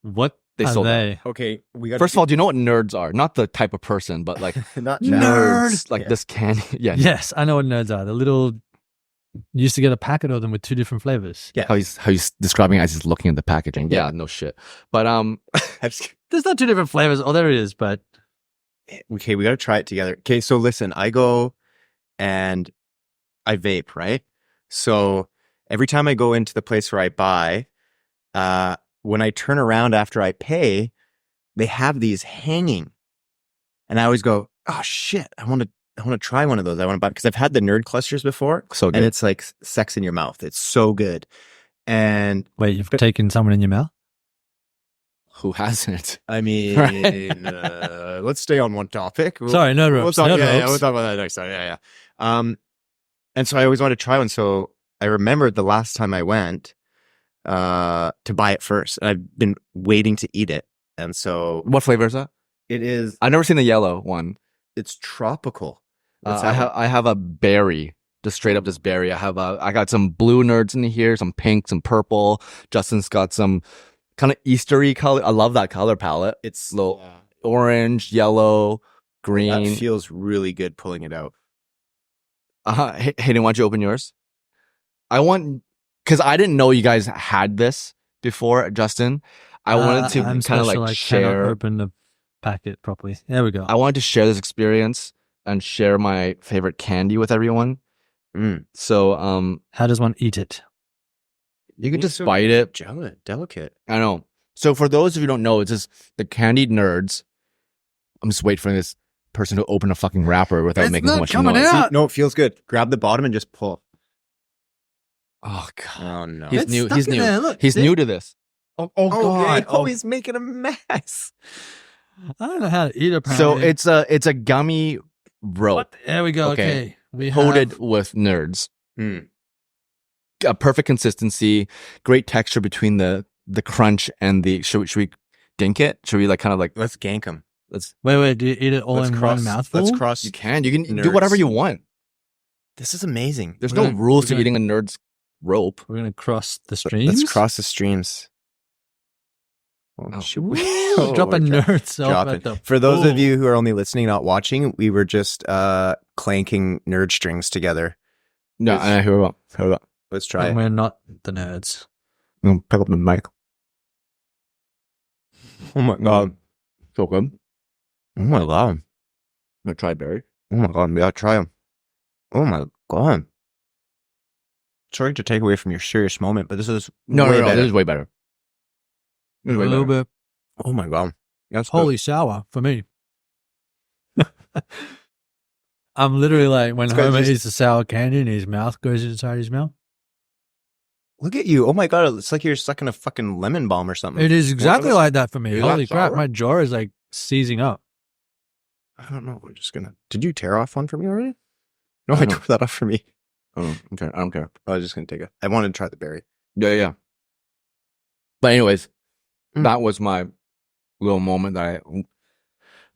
Speaker 3: What
Speaker 2: They
Speaker 3: are
Speaker 2: sold
Speaker 3: they?
Speaker 1: Okay, we got.
Speaker 2: First of all, do you know what nerds are? Not the type of person, but like
Speaker 1: not
Speaker 2: nerds. Like
Speaker 1: Yeah.
Speaker 2: this candy. Yeah.
Speaker 3: Yes, I know what nerds are. The little used to get a packet of them with two different flavors.
Speaker 1: Yeah.
Speaker 2: How he's describing it as he's looking at the packaging. Yeah, no shit. But
Speaker 3: There's not two different flavors. Oh, there it is, but
Speaker 1: Okay, we got to try it together. Okay, so listen, I go and I vape, right? So every time I go into the place where I buy, when I turn around after I pay, they have these hanging, and I always go, "Oh shit, I want to try one of those. I want to buy," because I've had the nerd clusters before,
Speaker 2: so good.
Speaker 1: and it's like sex in your mouth. It's so good. And
Speaker 3: wait, you've taken someone in your mouth?
Speaker 2: Who hasn't?
Speaker 1: I mean, let's stay on one topic.
Speaker 3: Sorry, nerd ropes.
Speaker 1: We'll talk,
Speaker 3: nerd
Speaker 1: yeah,
Speaker 3: ropes.
Speaker 1: we'll talk about that next time. Yeah. And so I always wanted to try one. So I remembered the last time I went to buy it first, and I've been waiting to eat it. And so
Speaker 2: What flavor is that?
Speaker 1: it is.
Speaker 2: I've never seen the yellow one.
Speaker 1: It's tropical. What's
Speaker 2: I
Speaker 1: that one?
Speaker 2: have a berry, just straight up this berry. I got some blue nerds in here, some pink, some purple. Justin's got some kind of Eastery color. I love that color palette.
Speaker 1: It's
Speaker 2: little orange, yellow, green.
Speaker 1: That feels really good pulling it out.
Speaker 2: Hayden, why don't you open yours? Because I didn't know you guys had this before, Justin. I wanted to
Speaker 3: I'm
Speaker 2: kind of
Speaker 3: special,
Speaker 2: like
Speaker 3: I cannot
Speaker 2: share.
Speaker 3: open the packet properly. There we go.
Speaker 2: I wanted to share this experience and share my favorite candy with everyone. So,
Speaker 3: How does one eat it?
Speaker 2: you can
Speaker 1: It's
Speaker 2: just
Speaker 1: so
Speaker 2: bite it.
Speaker 1: delicate.
Speaker 2: I know. So for those of you who don't know, it's just the candied nerds. I'm just waiting for this person to open a fucking wrapper without
Speaker 3: It's
Speaker 2: making so
Speaker 3: not
Speaker 2: much
Speaker 3: coming
Speaker 2: noise.
Speaker 3: out.
Speaker 1: No, it feels good. Grab the bottom and just pull.
Speaker 2: Oh god.
Speaker 1: Oh no.
Speaker 2: He's
Speaker 3: It's
Speaker 2: new.
Speaker 3: stuck
Speaker 2: He's
Speaker 3: in
Speaker 2: new.
Speaker 3: there, look.
Speaker 2: He's
Speaker 3: See?
Speaker 2: new to this.
Speaker 3: Oh
Speaker 1: God.
Speaker 3: Oh,
Speaker 1: He's making a mess.
Speaker 3: I don't know how to eat.
Speaker 2: So
Speaker 3: Apparently.
Speaker 2: it's a gummy rope
Speaker 3: What? There we go.
Speaker 2: Okay.
Speaker 3: Okay, we
Speaker 2: coated
Speaker 3: have.
Speaker 2: with nerds. A perfect consistency, great texture between the crunch and the. Should we dink it? Should we like kind of like
Speaker 1: Let's gank him.
Speaker 2: let's?
Speaker 3: Wait. Do you eat it all in one mouthful?
Speaker 1: Let's cross.
Speaker 2: You can do
Speaker 1: Nerds.
Speaker 2: whatever you want.
Speaker 1: This is amazing.
Speaker 2: There's
Speaker 3: We're
Speaker 2: no
Speaker 3: gonna-
Speaker 2: rules
Speaker 3: we're
Speaker 2: to
Speaker 3: gonna-
Speaker 2: eating a nerd's rope.
Speaker 3: We're gonna cross the streams.
Speaker 1: Let's cross the streams.
Speaker 2: Oh.
Speaker 1: Should we?
Speaker 3: Drop a
Speaker 1: we're
Speaker 3: nerd self
Speaker 1: dropping.
Speaker 3: at the.
Speaker 1: For those of
Speaker 3: Oh.
Speaker 1: you who are only listening, not watching, we were just clanking nerd strings together.
Speaker 2: No,
Speaker 1: It's-
Speaker 2: I hear about.
Speaker 1: Let's try
Speaker 3: And
Speaker 1: it.
Speaker 3: we're not the nerds.
Speaker 2: Pick up the mic.
Speaker 1: Oh my god.
Speaker 2: So good.
Speaker 1: Oh my god.
Speaker 2: I'm gonna try berry.
Speaker 1: Oh my god. We gotta try them. Oh my god. Sorry to take away from your serious moment, but this is
Speaker 2: No,
Speaker 1: way
Speaker 2: no,
Speaker 1: better.
Speaker 2: this is way better. This
Speaker 3: A
Speaker 2: is way
Speaker 3: little
Speaker 2: better.
Speaker 3: bit.
Speaker 1: Oh my god. That's good.
Speaker 3: Holy sour for me. I'm literally like when
Speaker 1: This guy
Speaker 3: Homer
Speaker 1: just-
Speaker 3: eats the sour candy and his mouth goes inside his mouth.
Speaker 1: Look at you. Oh my god. It's like you're sucking a fucking lemon bomb or something.
Speaker 3: It is exactly
Speaker 1: What?
Speaker 3: like that for me.
Speaker 2: Is
Speaker 3: Holy
Speaker 2: that
Speaker 3: crap,
Speaker 2: sour?
Speaker 3: my jaw is like seizing up.
Speaker 1: I don't know. We're just gonna. Did you tear off one for me already? No,
Speaker 2: I
Speaker 1: I
Speaker 2: know.
Speaker 1: tore that off for me.
Speaker 2: Oh, okay. I don't care.
Speaker 1: I was just gonna take it. I wanted to try the berry.
Speaker 2: Yeah. But anyways,
Speaker 1: Mm.
Speaker 2: that was my little moment that I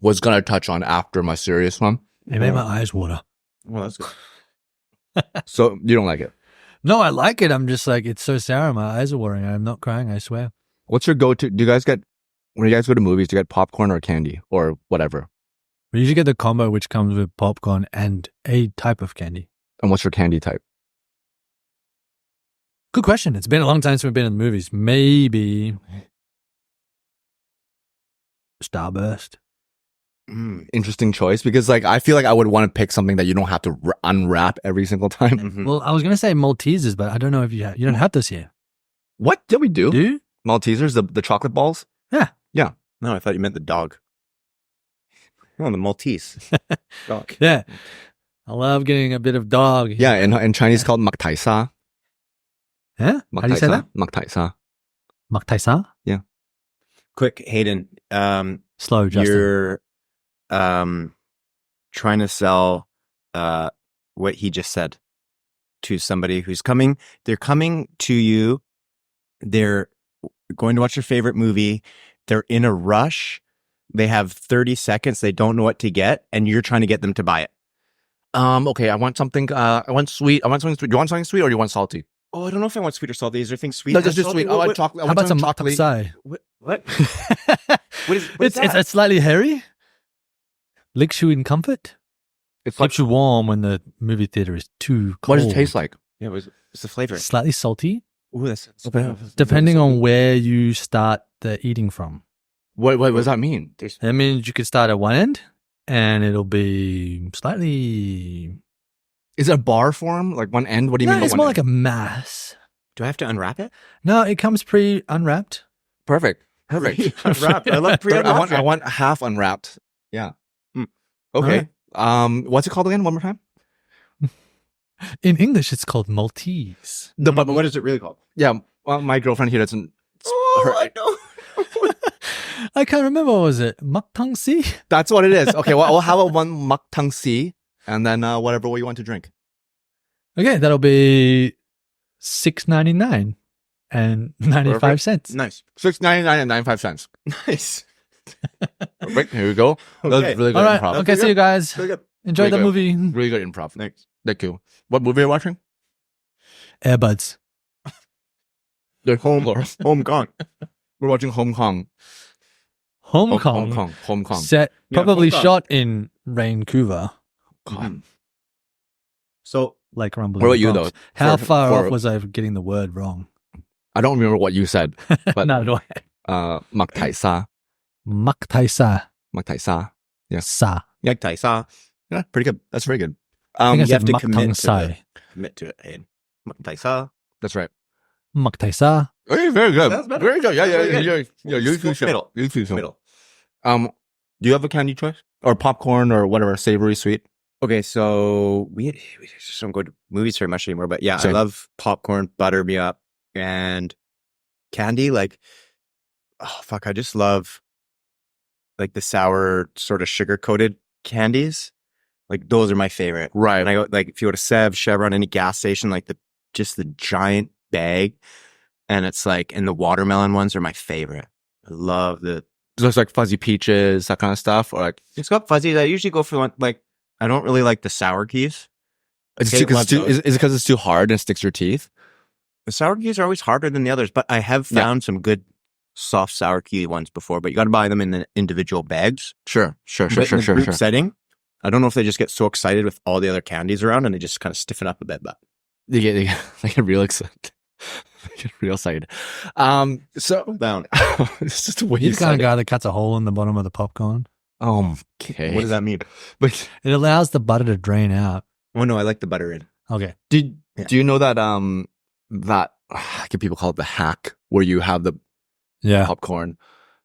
Speaker 2: was gonna touch on after my serious one.
Speaker 3: It made my eyes water.
Speaker 1: Well, that's good.
Speaker 2: So you don't like it?
Speaker 3: No, I like it. I'm just like, it's so sour. My eyes are watering. I'm not crying, I swear.
Speaker 2: What's your go-to? Do you guys get when you guys go to movies? Do you get popcorn or candy or whatever?
Speaker 3: We usually get the combo, which comes with popcorn and a type of candy.
Speaker 2: And what's your candy type?
Speaker 3: Good question. It's been a long time since we've been in the movies. Maybe Starburst.
Speaker 2: Interesting choice because like I feel like I would want to pick something that you don't have to unwrap every single time.
Speaker 1: Mhm.
Speaker 3: Well, I was going to say Maltesers, but I don't know if you don't have this here.
Speaker 2: What did we do?
Speaker 3: Do you?
Speaker 2: Maltesers, the chocolate balls.
Speaker 1: No, I thought you meant the dog. Oh, the Maltese dog.
Speaker 3: Yeah. I love getting a bit of dog.
Speaker 2: Yeah, in Chinese called maktaisa.
Speaker 3: Yeah? How do you say that?
Speaker 2: Maktaisa.
Speaker 3: Maktaisa?
Speaker 1: Quick, Hayden.
Speaker 3: Slow, Justin.
Speaker 1: You're trying to sell what he just said to somebody who's coming. They're coming to you. They're going to watch your favorite movie. They're in a rush. They have 30 seconds. They don't know what to get, and you're trying to get them to buy it.
Speaker 2: Okay, I want something. I want sweet. I want something sweet. Do you want something sweet or do you want salty?
Speaker 1: Oh, I don't know if I want sweet or salty. Is there things sweet?
Speaker 2: No,
Speaker 1: or
Speaker 2: just
Speaker 1: salty?
Speaker 2: sweet. I want chocolate. I
Speaker 3: How
Speaker 2: want
Speaker 3: about some
Speaker 2: something chocolatey.
Speaker 3: Maktaisai?
Speaker 1: What? What is
Speaker 3: It's
Speaker 1: that?
Speaker 3: slightly hairy. Licks you in comfort.
Speaker 2: It's like
Speaker 3: Keeps you warm when the movie theater is too
Speaker 2: what
Speaker 3: cold.
Speaker 2: does it taste like?
Speaker 1: Yeah, what's the flavor?
Speaker 3: Slightly salty,
Speaker 1: Ooh, that's
Speaker 3: depending on where you start the eating from.
Speaker 2: What does that mean?
Speaker 3: That means you could start at one end, and it'll be slightly.
Speaker 2: Is it a bar form? Like one end? What do you
Speaker 3: No,
Speaker 2: mean? by
Speaker 3: it's
Speaker 2: one
Speaker 3: more
Speaker 2: end?
Speaker 3: like a mass.
Speaker 1: Do I have to unwrap it?
Speaker 3: No, it comes pre-unwrapped.
Speaker 2: Perfect.
Speaker 1: Unwrapped. I love pre-unwrapped.
Speaker 2: I want half unwrapped. Yeah.
Speaker 1: Mm.
Speaker 2: Okay. What's it called again? One more time.
Speaker 3: In English, it's called Maltese.
Speaker 1: But what is it really called?
Speaker 2: Yeah. Well, my girlfriend here doesn't.
Speaker 1: I know.
Speaker 3: I can't remember. What was it? Maktangsi?
Speaker 2: That's what it is. Okay. Well, we'll have a one mak tang si, and then whatever you want to drink.
Speaker 3: Okay, that'll be $6.99 and 95
Speaker 2: Perfect.
Speaker 3: cents.
Speaker 1: Nice.
Speaker 2: $6.99 and 95 cents.
Speaker 1: Nice.
Speaker 2: Perfect. Here we go. That was
Speaker 1: Okay.
Speaker 2: really good
Speaker 3: All right.
Speaker 2: improv.
Speaker 3: Okay, see you guys.
Speaker 1: Really good.
Speaker 3: Enjoy
Speaker 2: Really
Speaker 3: the
Speaker 2: good.
Speaker 3: movie.
Speaker 2: Really good improv.
Speaker 1: Thanks.
Speaker 2: Thank you. What movie are you watching?
Speaker 3: Airbuds.
Speaker 1: Home Kong.
Speaker 2: We're watching Hong Kong.
Speaker 3: Hong Kong.
Speaker 2: Hong Kong.
Speaker 3: Set
Speaker 1: Yeah,
Speaker 3: probably
Speaker 1: Hong Kong.
Speaker 3: shot in Vancouver,
Speaker 2: God.
Speaker 1: So
Speaker 3: like Rumble.
Speaker 2: What
Speaker 3: in
Speaker 2: about
Speaker 3: the
Speaker 2: you,
Speaker 3: Bronx.
Speaker 2: though?
Speaker 3: How
Speaker 2: For-
Speaker 3: far
Speaker 2: for-
Speaker 3: off was I of getting the word wrong?
Speaker 2: I don't remember what you said, but
Speaker 3: No, do
Speaker 2: Mak Tai Sa.
Speaker 3: Mak Tai Sa.
Speaker 2: Mak Tai Sa. Yeah.
Speaker 3: Sa.
Speaker 1: Yak Tai Sa.
Speaker 2: Yeah, pretty good. That's very good.
Speaker 3: I think I
Speaker 1: You have
Speaker 3: said
Speaker 1: to
Speaker 3: Mak
Speaker 1: commit
Speaker 3: Tang
Speaker 1: to
Speaker 3: Sai.
Speaker 1: Commit to it, Hayden. Yak Tai Sa.
Speaker 2: That's right.
Speaker 3: Mak Tai Sa.
Speaker 2: Okay, very good.
Speaker 1: That's better.
Speaker 2: Very good. Yeah,
Speaker 1: That's
Speaker 2: yeah,
Speaker 1: very
Speaker 2: yeah,
Speaker 1: good.
Speaker 2: yeah. You too, Sean.
Speaker 1: Middle.
Speaker 2: You too, Sean.
Speaker 1: Middle.
Speaker 2: Do you have a candy choice or popcorn or whatever, savory, sweet?
Speaker 1: Okay, so we just don't go to movies very much anymore, but yeah,
Speaker 2: Same.
Speaker 1: I love popcorn, butter me up, and candy. Like, oh fuck, I just love like the sour sort of sugar coated candies. Like those are my favorite.
Speaker 2: Right.
Speaker 1: And I go like if you go to Chevron, any gas station, like the giant bag, and it's like, and the watermelon ones are my favorite. I love
Speaker 2: So it's like fuzzy peaches, that kind of stuff, or like
Speaker 1: it's got fuzzies. I usually go for one like I don't really like the sour keys.
Speaker 2: is
Speaker 1: Okay,
Speaker 2: it
Speaker 1: love those.
Speaker 2: because it's too hard and sticks to your teeth?
Speaker 1: The sour keys are always harder than the others, but I have found some good soft sour key ones before. But you got to buy them in the individual bags.
Speaker 2: Sure.
Speaker 1: But in the group setting, I don't know if they just get so excited with all the other candies around and they just kind of stiffen up a bit. But
Speaker 2: They get real excited. They get real excited. So
Speaker 1: down.
Speaker 2: it's just the way
Speaker 3: You're
Speaker 2: you
Speaker 3: the kind
Speaker 2: said
Speaker 3: of
Speaker 2: it.
Speaker 3: guy that cuts a hole in the bottom of the popcorn.
Speaker 2: Okay.
Speaker 1: What does that mean?
Speaker 2: But
Speaker 3: It allows the butter to drain out.
Speaker 1: Oh no, I like the butter in.
Speaker 3: Okay.
Speaker 2: do
Speaker 1: Yeah.
Speaker 2: you know that that I can people call it the hack where you have the
Speaker 3: Yeah.
Speaker 2: popcorn?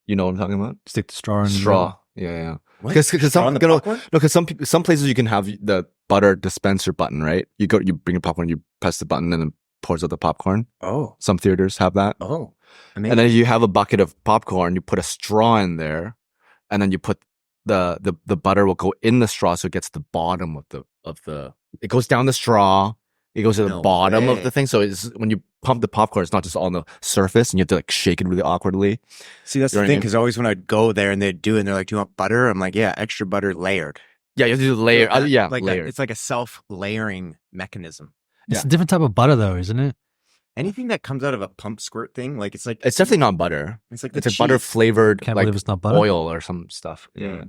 Speaker 2: You know what I'm talking about?
Speaker 3: Stick the straw in the
Speaker 2: Straw. Yeah.
Speaker 1: What?
Speaker 2: Because
Speaker 1: Straw on
Speaker 2: some
Speaker 1: the popcorn?
Speaker 2: no, because some places you can have the butter dispenser button, right? You bring your popcorn, you press the button, and then pours out the popcorn.
Speaker 1: Oh,
Speaker 2: Some theaters have that.
Speaker 1: oh,
Speaker 2: And then you have a bucket of popcorn, you put a straw in there, and then you put the butter will go in the straw so it gets the bottom of the it goes down the straw, it goes to the
Speaker 1: No
Speaker 2: bottom of
Speaker 1: way.
Speaker 2: the thing. So it's when you pump the popcorn, it's not just on the surface and you have to like shake it really awkwardly.
Speaker 1: see that's
Speaker 2: You know
Speaker 1: the
Speaker 2: what I
Speaker 1: thing
Speaker 2: mean?
Speaker 1: because always when I'd go there and they'd do it, and they're like, "Do you want butter?" I'm like, "Yeah, extra butter layered."
Speaker 2: Yeah, you have to do the layer. Yeah,
Speaker 1: like
Speaker 2: layered.
Speaker 1: it's like a self-layering mechanism.
Speaker 3: It's a different type of butter, though, isn't it?
Speaker 1: Anything that comes out of a pump squirt thing, like it's like
Speaker 2: It's definitely not butter.
Speaker 1: it's like
Speaker 2: It's
Speaker 1: the
Speaker 2: like butter
Speaker 1: cheese.
Speaker 2: flavored
Speaker 3: Can't
Speaker 2: like
Speaker 3: believe it's not butter.
Speaker 2: oil or some stuff.
Speaker 1: Yeah.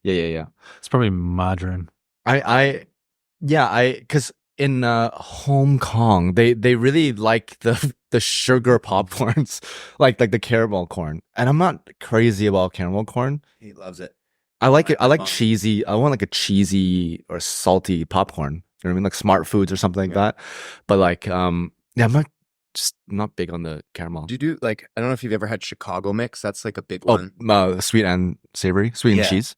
Speaker 2: Yeah.
Speaker 3: It's probably margarine.
Speaker 2: Because in Hong Kong, they really like the sugar popcorns, like the caramel corn. And I'm not crazy about caramel corn.
Speaker 1: He loves it.
Speaker 2: I like it. I like
Speaker 1: Fun.
Speaker 2: cheesy. I want like a cheesy or salty popcorn. You know what I mean? Like Smart Foods or something like that. But like, I'm not big on the caramel.
Speaker 1: Do you do like I don't know if you've ever had Chicago mix? That's like a big
Speaker 2: Oh,
Speaker 1: one.
Speaker 2: sweet and savory, sweet
Speaker 1: Yeah.
Speaker 2: and cheese.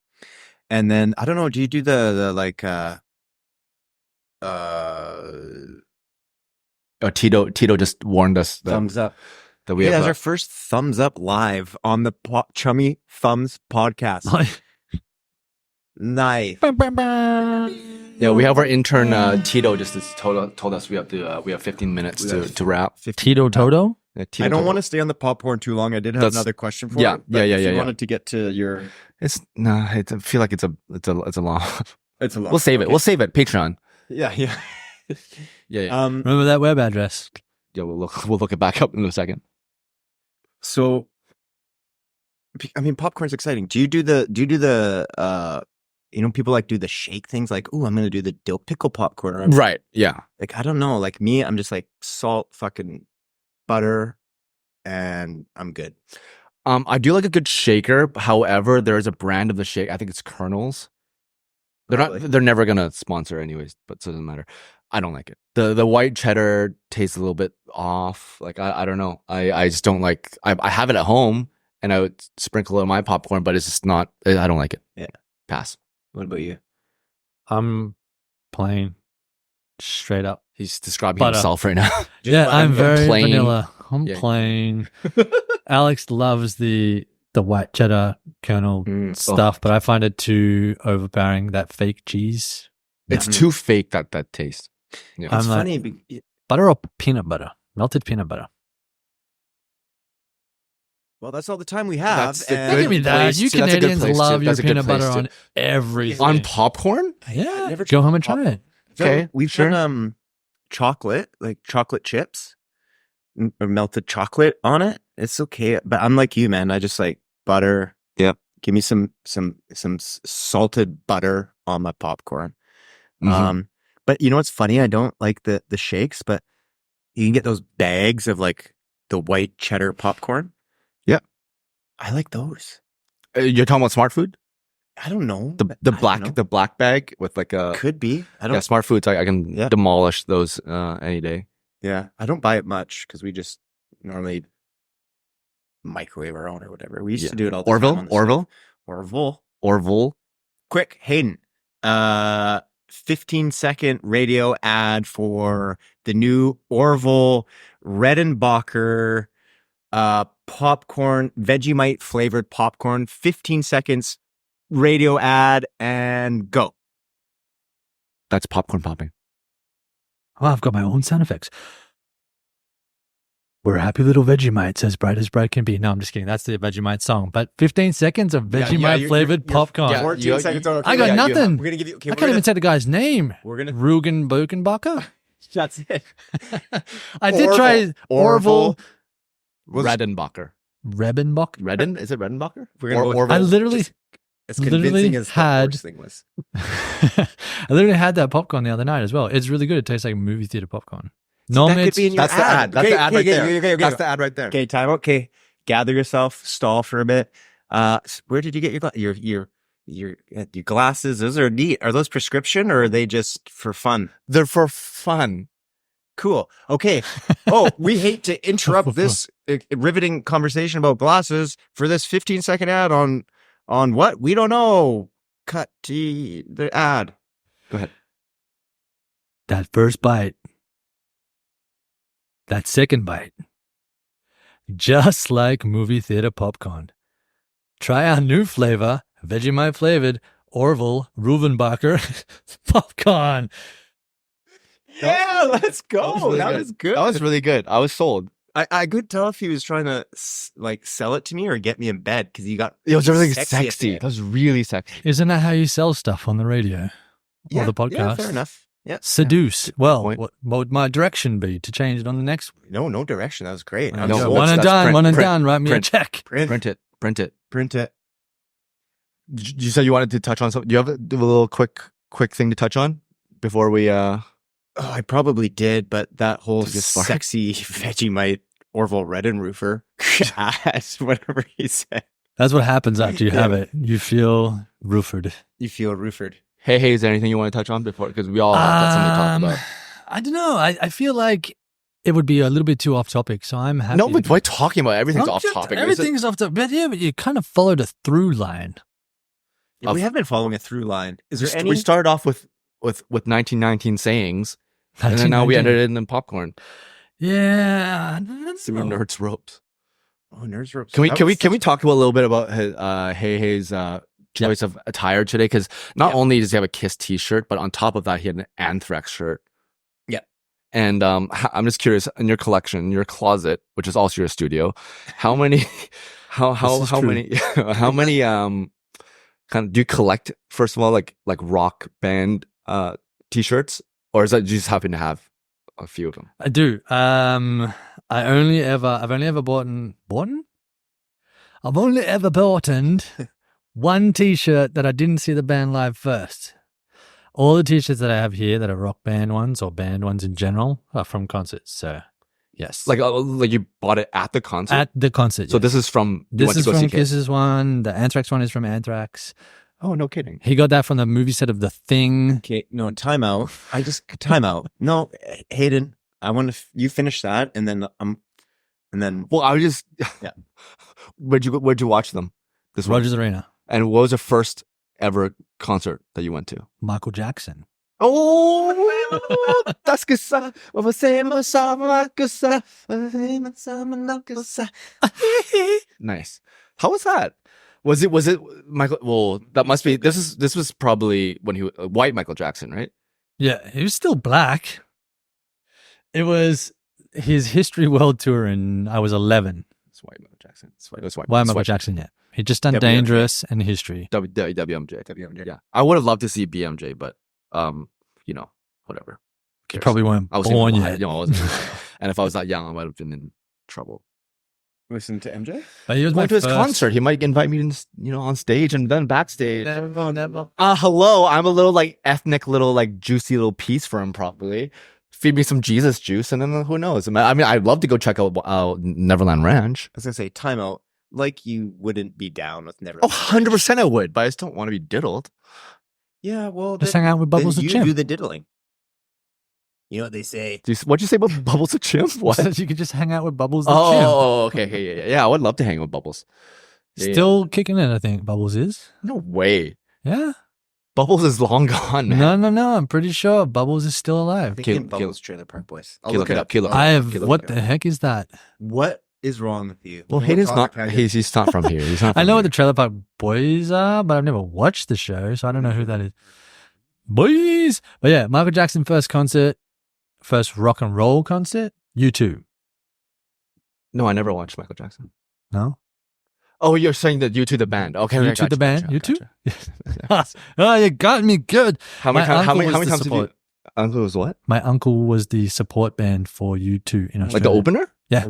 Speaker 1: And then I don't know. Do you do the like
Speaker 2: Tito just warned us that,
Speaker 1: thumbs up?
Speaker 2: that we
Speaker 1: Yeah,
Speaker 2: have
Speaker 1: that's our first thumbs up live on the Chummy Thumbs podcast. Nice.
Speaker 2: yeah, we have our intern Tito just told us we have 15 minutes to wrap.
Speaker 3: Tito Toto?
Speaker 2: Yeah, Tito
Speaker 1: I don't
Speaker 2: told
Speaker 1: want to
Speaker 2: us.
Speaker 1: stay on the popcorn too long. I did have
Speaker 2: That's-
Speaker 1: another question for
Speaker 2: yeah,
Speaker 1: you. but
Speaker 2: yeah,
Speaker 1: if you
Speaker 2: yeah.
Speaker 1: wanted to get to your,
Speaker 2: It's no. I feel like it's a long.
Speaker 1: it's a lot.
Speaker 2: We'll save it.
Speaker 1: Okay.
Speaker 2: We'll save it. Patreon.
Speaker 1: Yeah.
Speaker 2: Yeah.
Speaker 3: Remember that web address?
Speaker 2: Yeah. We'll look it back up in a second.
Speaker 1: So, I mean, popcorn's exciting. Do you do the people like do the shake things like, oh, I'm going to do the dill pickle popcorn. Or I'm
Speaker 2: Right. Yeah.
Speaker 1: like, I don't know. Like me, I'm just like salt, fucking butter, and I'm good.
Speaker 2: I do like a good shaker. However, there is a brand of the shake. I think it's Kernels. They're
Speaker 1: Really?
Speaker 2: not. They're never gonna sponsor anyways. But so it doesn't matter. I don't like it. The white cheddar tastes a little bit off. Like I don't know. I just don't like. I have it at home and I would sprinkle it on my popcorn, but it's just not. I don't like it.
Speaker 1: Yeah.
Speaker 2: Pass.
Speaker 1: What about you?
Speaker 3: I'm plain. Straight up.
Speaker 2: He's describing
Speaker 3: Butter.
Speaker 2: himself right now.
Speaker 3: Yeah, I'm very
Speaker 2: plain.
Speaker 3: vanilla. I'm
Speaker 2: Yeah.
Speaker 3: plain. Alex loves the white cheddar kernel stuff, but I find it too overpowering, that fake cheese.
Speaker 2: It's too fake that taste. Yeah.
Speaker 3: I'm
Speaker 1: It's
Speaker 3: like-
Speaker 1: funny.
Speaker 3: Butter or peanut butter? Melted peanut butter.
Speaker 1: Well, that's all the time we have.
Speaker 2: That's the
Speaker 1: and
Speaker 3: Don't give me
Speaker 2: good
Speaker 3: that.
Speaker 2: place
Speaker 3: You
Speaker 2: to- that's a good
Speaker 3: Canadians
Speaker 2: place to-
Speaker 3: love your
Speaker 2: that's a good
Speaker 3: peanut butter
Speaker 2: place to-
Speaker 3: on everything.
Speaker 2: On popcorn?
Speaker 3: Yeah.
Speaker 1: Never
Speaker 3: Go
Speaker 1: tried
Speaker 3: home and try it.
Speaker 2: Okay,
Speaker 1: we've
Speaker 2: sure.
Speaker 1: done chocolate, like chocolate chips, or melted chocolate on it. It's okay, but I'm like you, man. I just like butter.
Speaker 2: Yep.
Speaker 1: Give me some salted butter on my popcorn.
Speaker 2: Mhm.
Speaker 1: But you know what's funny? I don't like the shakes, but you can get those bags of like the white cheddar popcorn.
Speaker 2: Yeah.
Speaker 1: I like those.
Speaker 2: You're talking about Smart Food?
Speaker 1: I don't know.
Speaker 2: The
Speaker 1: I don't know.
Speaker 2: black bag with like a
Speaker 1: Could be. I don't.
Speaker 2: yeah, Smart Foods. I can
Speaker 1: Yeah.
Speaker 2: demolish those any day.
Speaker 1: Yeah, I don't buy it much because we just normally microwave our own or whatever. We used to do it all the time. Orville. Quick, Hayden. 15-second radio ad for the new Orville Redenbacher popcorn, Vegemite flavored popcorn. 15 seconds radio ad and go.
Speaker 2: That's popcorn popping.
Speaker 3: Oh, I've got my own sound effects. We're happy little Vegemites, as bright can be. No, I'm just kidding. That's the Vegemite song. But 15 seconds of Vegemite flavored popcorn.
Speaker 2: yeah,
Speaker 1: 14 seconds. Okay,
Speaker 3: I got nothing.
Speaker 1: We're gonna give you. Okay,
Speaker 3: I can't even say the guy's name.
Speaker 1: We're gonna.
Speaker 3: Rugen Bogenbacher?
Speaker 1: That's it.
Speaker 3: I did try Orville.
Speaker 2: Redenbacher.
Speaker 3: Rebenbach?
Speaker 2: Redden? Is it Redenbacher?
Speaker 1: We're gonna go with-
Speaker 2: Orville.
Speaker 3: I literally
Speaker 1: As
Speaker 3: literally
Speaker 1: convincing as
Speaker 3: had-
Speaker 1: the first thing was.
Speaker 3: I literally had that popcorn the other night as well. It's really good. It tastes like movie theater popcorn. Normally,
Speaker 1: that could be in your
Speaker 2: That's the ad. That's
Speaker 1: Okay,
Speaker 2: the ad
Speaker 1: okay,
Speaker 2: right
Speaker 1: okay,
Speaker 2: there.
Speaker 1: okay, okay,
Speaker 2: That's
Speaker 1: okay.
Speaker 2: the ad right there.
Speaker 1: Okay, time out. Okay, gather yourself. Stall for a bit. Where did you get your glasses? Those are neat. Are those prescription or are they just for fun?
Speaker 2: They're for fun.
Speaker 1: Cool. Okay. Oh, we hate to interrupt this riveting conversation about glasses for this 15-second ad on what? We don't know. Cut to the ad.
Speaker 2: Go ahead.
Speaker 3: that first bite, that second bite, just like movie theater popcorn. Try our new flavor, Vegemite flavored Orville Ruvenbacher popcorn.
Speaker 1: Yeah, let's go.
Speaker 2: really
Speaker 1: That
Speaker 2: good.
Speaker 1: was good.
Speaker 2: That was really good. I was sold.
Speaker 1: I could tell if he was trying to like sell it to me or get me in bed because he got.
Speaker 2: It was really
Speaker 1: sexy at the
Speaker 2: sexy.
Speaker 1: end.
Speaker 2: That was really sexy.
Speaker 3: Isn't that how you sell stuff on the radio or the podcast?
Speaker 1: Yeah, fair enough. Yeah.
Speaker 3: Seduce. Well,
Speaker 2: Point.
Speaker 3: what would my direction be to change it on the next?
Speaker 1: No direction. That was great.
Speaker 3: One
Speaker 1: I'm
Speaker 2: No,
Speaker 1: so-
Speaker 3: one and
Speaker 2: that's
Speaker 3: done.
Speaker 2: print,
Speaker 3: One and
Speaker 2: print,
Speaker 3: done. Write me
Speaker 2: print.
Speaker 3: a check.
Speaker 2: Print it.
Speaker 1: Print it.
Speaker 2: You said you wanted to touch on something. Do you have a little quick thing to touch on before we?
Speaker 1: Oh, I probably did, but that whole
Speaker 2: Took us far.
Speaker 1: sexy Vegemite Orville Redenroofer ad, whatever he said.
Speaker 3: That's what happens after you have it. You feel roofered.
Speaker 1: You feel roofered.
Speaker 2: Hey, is there anything you want to touch on before? Because we all have got something to talk about.
Speaker 3: I don't know. I feel like it would be a little bit too off topic, so I'm happy.
Speaker 2: No, but why talking about everything's
Speaker 3: I'm
Speaker 2: off
Speaker 3: just-
Speaker 2: topic?
Speaker 3: Everything's off topic. But yeah, but you kind of followed a through line.
Speaker 1: Yeah, we have been following a through line. Is there any?
Speaker 2: We started off with 1919 sayings, and then now we ended it in popcorn.
Speaker 3: Yeah. I don't
Speaker 2: So
Speaker 3: know.
Speaker 2: nerds ropes.
Speaker 1: Oh, nerds ropes.
Speaker 2: Can we
Speaker 1: That
Speaker 2: can we
Speaker 1: was
Speaker 2: can we
Speaker 1: such-
Speaker 2: talk about a little bit about his Hei's choice of attire today? Because not only does he have a Kiss T-shirt, but on top of that, he had an Anthrax shirt.
Speaker 1: Yeah.
Speaker 2: And I'm just curious, in your collection, your closet, which is also your studio, how many, how
Speaker 3: This is true.
Speaker 2: many, how many kind of do you collect? First of all, like rock band T-shirts, or is that you just happen to have a few of them?
Speaker 3: I do. I've only ever bought one T-shirt that I didn't see the band live first. All the T-shirts that I have here that are rock band ones or band ones in general are from concerts. So, yes,
Speaker 2: Like you bought it at the concert.
Speaker 3: at the concert.
Speaker 2: So
Speaker 3: yes.
Speaker 2: this is from you
Speaker 3: This
Speaker 2: went
Speaker 3: is
Speaker 2: to go see
Speaker 3: from
Speaker 2: Kiss.
Speaker 3: Kiss's one. The Anthrax one is from Anthrax.
Speaker 2: Oh, no kidding.
Speaker 3: He got that from the movie set of The Thing.
Speaker 1: Okay, no, time out. Time out. No, Hayden, I want to, you finish that and then
Speaker 2: Well, I was just
Speaker 1: Yeah.
Speaker 2: Where'd you watch them? This one.
Speaker 3: Rogers Arena.
Speaker 2: And what was the first ever concert that you went to?
Speaker 3: Michael Jackson.
Speaker 2: Oh, that's good. Nice. How was that? Was it Michael? Well, that must be. This was probably when he white Michael Jackson, right?
Speaker 3: Yeah, he was still black. It was his History World Tour, and I was 11.
Speaker 2: It's white Michael Jackson. It was white.
Speaker 3: Why
Speaker 2: it's
Speaker 3: Michael
Speaker 2: white.
Speaker 3: Jackson? Yeah, he just done
Speaker 1: WMJ.
Speaker 3: Dangerous and History.
Speaker 2: WMJ.
Speaker 1: WMJ.
Speaker 2: Yeah, I would have loved to see BMJ, but whatever.
Speaker 3: You probably weren't
Speaker 2: I was
Speaker 3: born
Speaker 2: even,
Speaker 3: yet.
Speaker 2: I wasn't. And if I was that young, I might have been in trouble.
Speaker 1: Listen to MJ?
Speaker 3: But he was my
Speaker 2: Going to his
Speaker 3: first.
Speaker 2: concert, he might invite me, on stage and then backstage.
Speaker 3: Never.
Speaker 2: Hello, I'm a little ethnic, little juicy little piece for him, probably. feed me some Jesus juice, and then who knows? I mean, I'd love to go check out Neverland Ranch.
Speaker 1: I was gonna say timeout. Like you wouldn't be down with never.
Speaker 2: Oh, 100% I would, but I just don't want to be diddled.
Speaker 1: Yeah, well,
Speaker 3: Just hang out with Bubbles the
Speaker 1: you
Speaker 3: Chimp.
Speaker 1: do the diddling. You know what they say?
Speaker 2: What'd you say about Bubbles the Chimp? What?
Speaker 3: You could just hang out with Bubbles the Chimp.
Speaker 2: Oh, okay, yeah. I would love to hang with Bubbles. Yeah.
Speaker 3: Still kicking it, I think Bubbles is.
Speaker 2: No way.
Speaker 3: Yeah.
Speaker 2: Bubbles is long gone, man.
Speaker 3: No. I'm pretty sure Bubbles is still alive.
Speaker 1: Thinking Bubbles Trailer Park Boys. I'll
Speaker 2: Look it up. Look
Speaker 3: I
Speaker 2: it
Speaker 3: have.
Speaker 2: up.
Speaker 3: What the heck is that?
Speaker 1: What is wrong with you?
Speaker 2: Well, Hayden's not. He's not from here. He's not.
Speaker 3: I
Speaker 2: from
Speaker 3: know what
Speaker 2: here.
Speaker 3: the Trailer Park Boys are, but I've never watched the show, so I don't know who that is. Boys! But yeah, Michael Jackson first rock and roll concert, U2.
Speaker 2: No, I never watched Michael Jackson.
Speaker 3: No?
Speaker 2: Oh, you're saying that U2 the band? Okay,
Speaker 3: U2
Speaker 2: gotcha,
Speaker 3: the band?
Speaker 2: gotcha,
Speaker 3: U2?
Speaker 2: gotcha.
Speaker 3: Oh, you got me good.
Speaker 2: How
Speaker 3: My
Speaker 2: many
Speaker 3: uncle was the
Speaker 2: times did you?
Speaker 3: support.
Speaker 2: Uncle was what?
Speaker 3: My uncle was the support band for U2 in Australia.
Speaker 2: Like the opener?
Speaker 3: Yeah.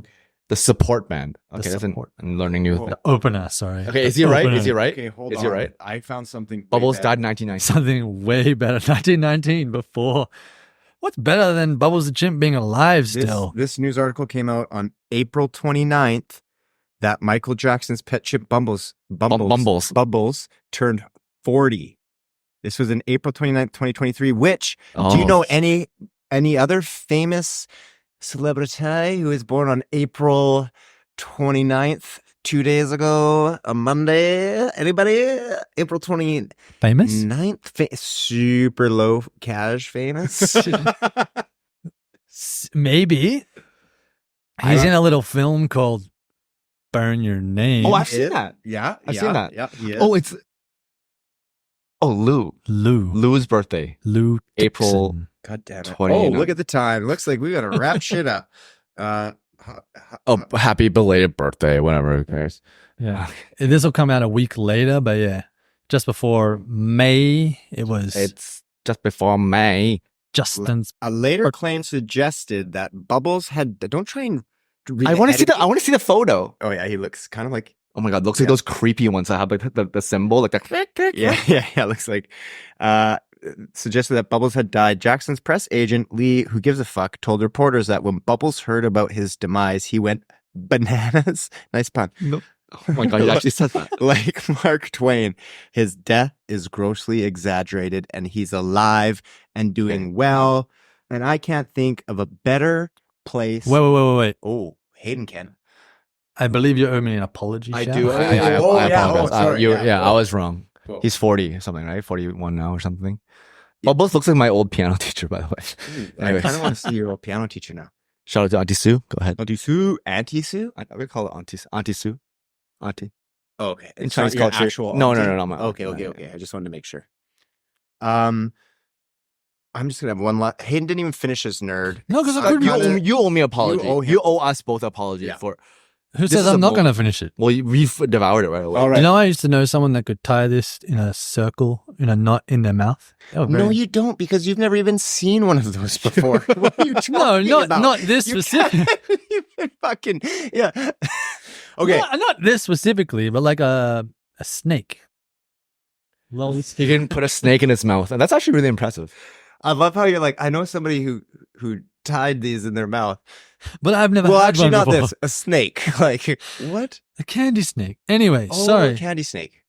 Speaker 2: The support band.
Speaker 3: The
Speaker 2: Okay,
Speaker 3: support.
Speaker 2: I'm learning new
Speaker 1: Whoa.
Speaker 2: things.
Speaker 3: The opener, sorry.
Speaker 2: Okay, is he right?
Speaker 3: Opener.
Speaker 2: Is he right?
Speaker 1: Okay, hold
Speaker 2: Is
Speaker 1: on.
Speaker 2: he right?
Speaker 1: I found something.
Speaker 2: Bubbles
Speaker 1: way
Speaker 2: died in
Speaker 1: bad.
Speaker 2: 1990.
Speaker 3: Something way better. 1919 before. What's better than Bubbles the Chimp being alive still?
Speaker 1: This news article came out on April 29th that Michael Jackson's pet chimp Bumbles turned 40. This was in April 29th, 2023, which, do you know any other famous celebrity who was born on April 29th, 2 days ago, a Monday? Anybody? April 29th?
Speaker 3: Famous?
Speaker 1: Super low cash famous.
Speaker 3: Maybe. He's in a little film called Burn Your Name.
Speaker 2: Oh, I've seen that.
Speaker 1: Yeah.
Speaker 2: I've seen that.
Speaker 1: Yeah.
Speaker 2: Oh, it's. Oh, Lou's birthday.
Speaker 3: Lou
Speaker 2: April
Speaker 3: Dixon.
Speaker 1: God damn it.
Speaker 2: 29.
Speaker 1: Oh, look at the time. Looks like we got to wrap shit up.
Speaker 2: Oh, happy belated birthday, whatever. Who cares?
Speaker 3: Yeah. This will come out a week later, but yeah. Just before May,
Speaker 2: It's just before May.
Speaker 3: Justin's.
Speaker 1: A later claim suggested that Bubbles had. Don't try and. read
Speaker 2: I want to see
Speaker 1: etiquette.
Speaker 2: I want to see the photo.
Speaker 1: Oh yeah, he looks kind of like.
Speaker 2: Oh my god, looks like those creepy ones that have like the symbol, like the.
Speaker 1: Yeah. Looks like. Suggested that Bubbles had died. Jackson's press agent Lee, who gives a fuck, told reporters that when Bubbles heard about his demise, he went bananas. Nice pun.
Speaker 2: No. Oh my god, you actually said that.
Speaker 1: Like Mark Twain, his death is grossly exaggerated and he's alive and doing well. And I can't think of a better place.
Speaker 3: Wait.
Speaker 1: Oh, Hayden can.
Speaker 3: I believe you owe me an apology.
Speaker 2: I
Speaker 3: shout.
Speaker 2: do. I
Speaker 1: yeah.
Speaker 2: apologize.
Speaker 1: Oh, sorry.
Speaker 2: Yeah, I was wrong.
Speaker 1: Cool.
Speaker 2: He's 40 or something, right? 41 now or something. Bubbles looks like my old piano teacher, by the way.
Speaker 1: I
Speaker 2: Anyways.
Speaker 1: kind of want to see your old piano teacher now.
Speaker 2: Shout out to Auntie Sue. Go ahead.
Speaker 1: Auntie Sue? Auntie Sue?
Speaker 2: I would call it Auntie Sue. Auntie.
Speaker 1: Oh, okay.
Speaker 2: In
Speaker 1: It's
Speaker 2: Chinese
Speaker 1: not your
Speaker 2: culture.
Speaker 1: actual
Speaker 2: No,
Speaker 1: auntie?
Speaker 2: no, my
Speaker 1: Okay.
Speaker 2: auntie.
Speaker 1: I just wanted to make sure. I'm just gonna have one last. Hayden didn't even finish his nerd.
Speaker 3: No, because I couldn't.
Speaker 2: You owe me an apology.
Speaker 1: You owe him.
Speaker 2: You owe us both an apology
Speaker 1: Yeah.
Speaker 2: for.
Speaker 3: Who
Speaker 2: this
Speaker 3: says
Speaker 2: is a
Speaker 3: I'm not
Speaker 2: mo-
Speaker 3: going to finish it?
Speaker 2: Well, we've devoured it right away.
Speaker 1: All right.
Speaker 3: You know, I used to know someone that could tie this in a circle, in a knot in their mouth. They were
Speaker 1: No,
Speaker 3: very-
Speaker 1: you don't, because you've never even seen one of those before. What are you talking
Speaker 3: No,
Speaker 1: about?
Speaker 3: not this
Speaker 1: You
Speaker 3: specific.
Speaker 1: can't even fucking yeah. Okay.
Speaker 3: Not this specifically, but like a snake. Well,
Speaker 2: He can put a snake in his mouth, and that's actually really impressive.
Speaker 1: I love how you're like, I know somebody who tied these in their mouth.
Speaker 3: but I've never
Speaker 1: Well,
Speaker 3: had
Speaker 1: actually,
Speaker 3: one
Speaker 1: not
Speaker 3: before.
Speaker 1: this. A snake. Like what?
Speaker 3: A candy snake. Anyway,
Speaker 1: Oh,
Speaker 3: sorry.
Speaker 1: a candy snake.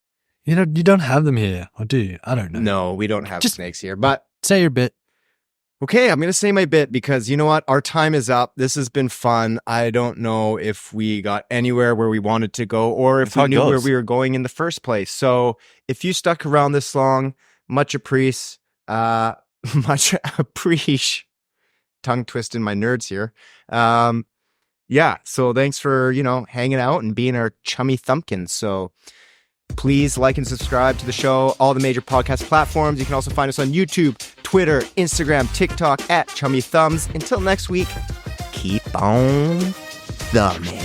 Speaker 3: You don't have them here, or do you? I don't know.
Speaker 1: No, we don't have
Speaker 3: Just-
Speaker 1: snakes here. But
Speaker 3: Say your bit.
Speaker 1: okay, I'm gonna say my bit because you know what? Our time is up. This has been fun. I don't know if we got anywhere where we wanted to go, or if
Speaker 2: That's how
Speaker 1: we
Speaker 2: it
Speaker 1: knew where
Speaker 2: goes.
Speaker 1: we were going in the first place. So if you stuck around this long, much appreciate. Much appreciate. Tongue twisting my nerds here. Yeah. So thanks for hanging out and being our chummy thumpkins. So please like and subscribe to the show, all the major podcast platforms. You can also find us on YouTube, Twitter, Instagram, TikTok at Chummy Thumbs. Until next week, keep on thumbing.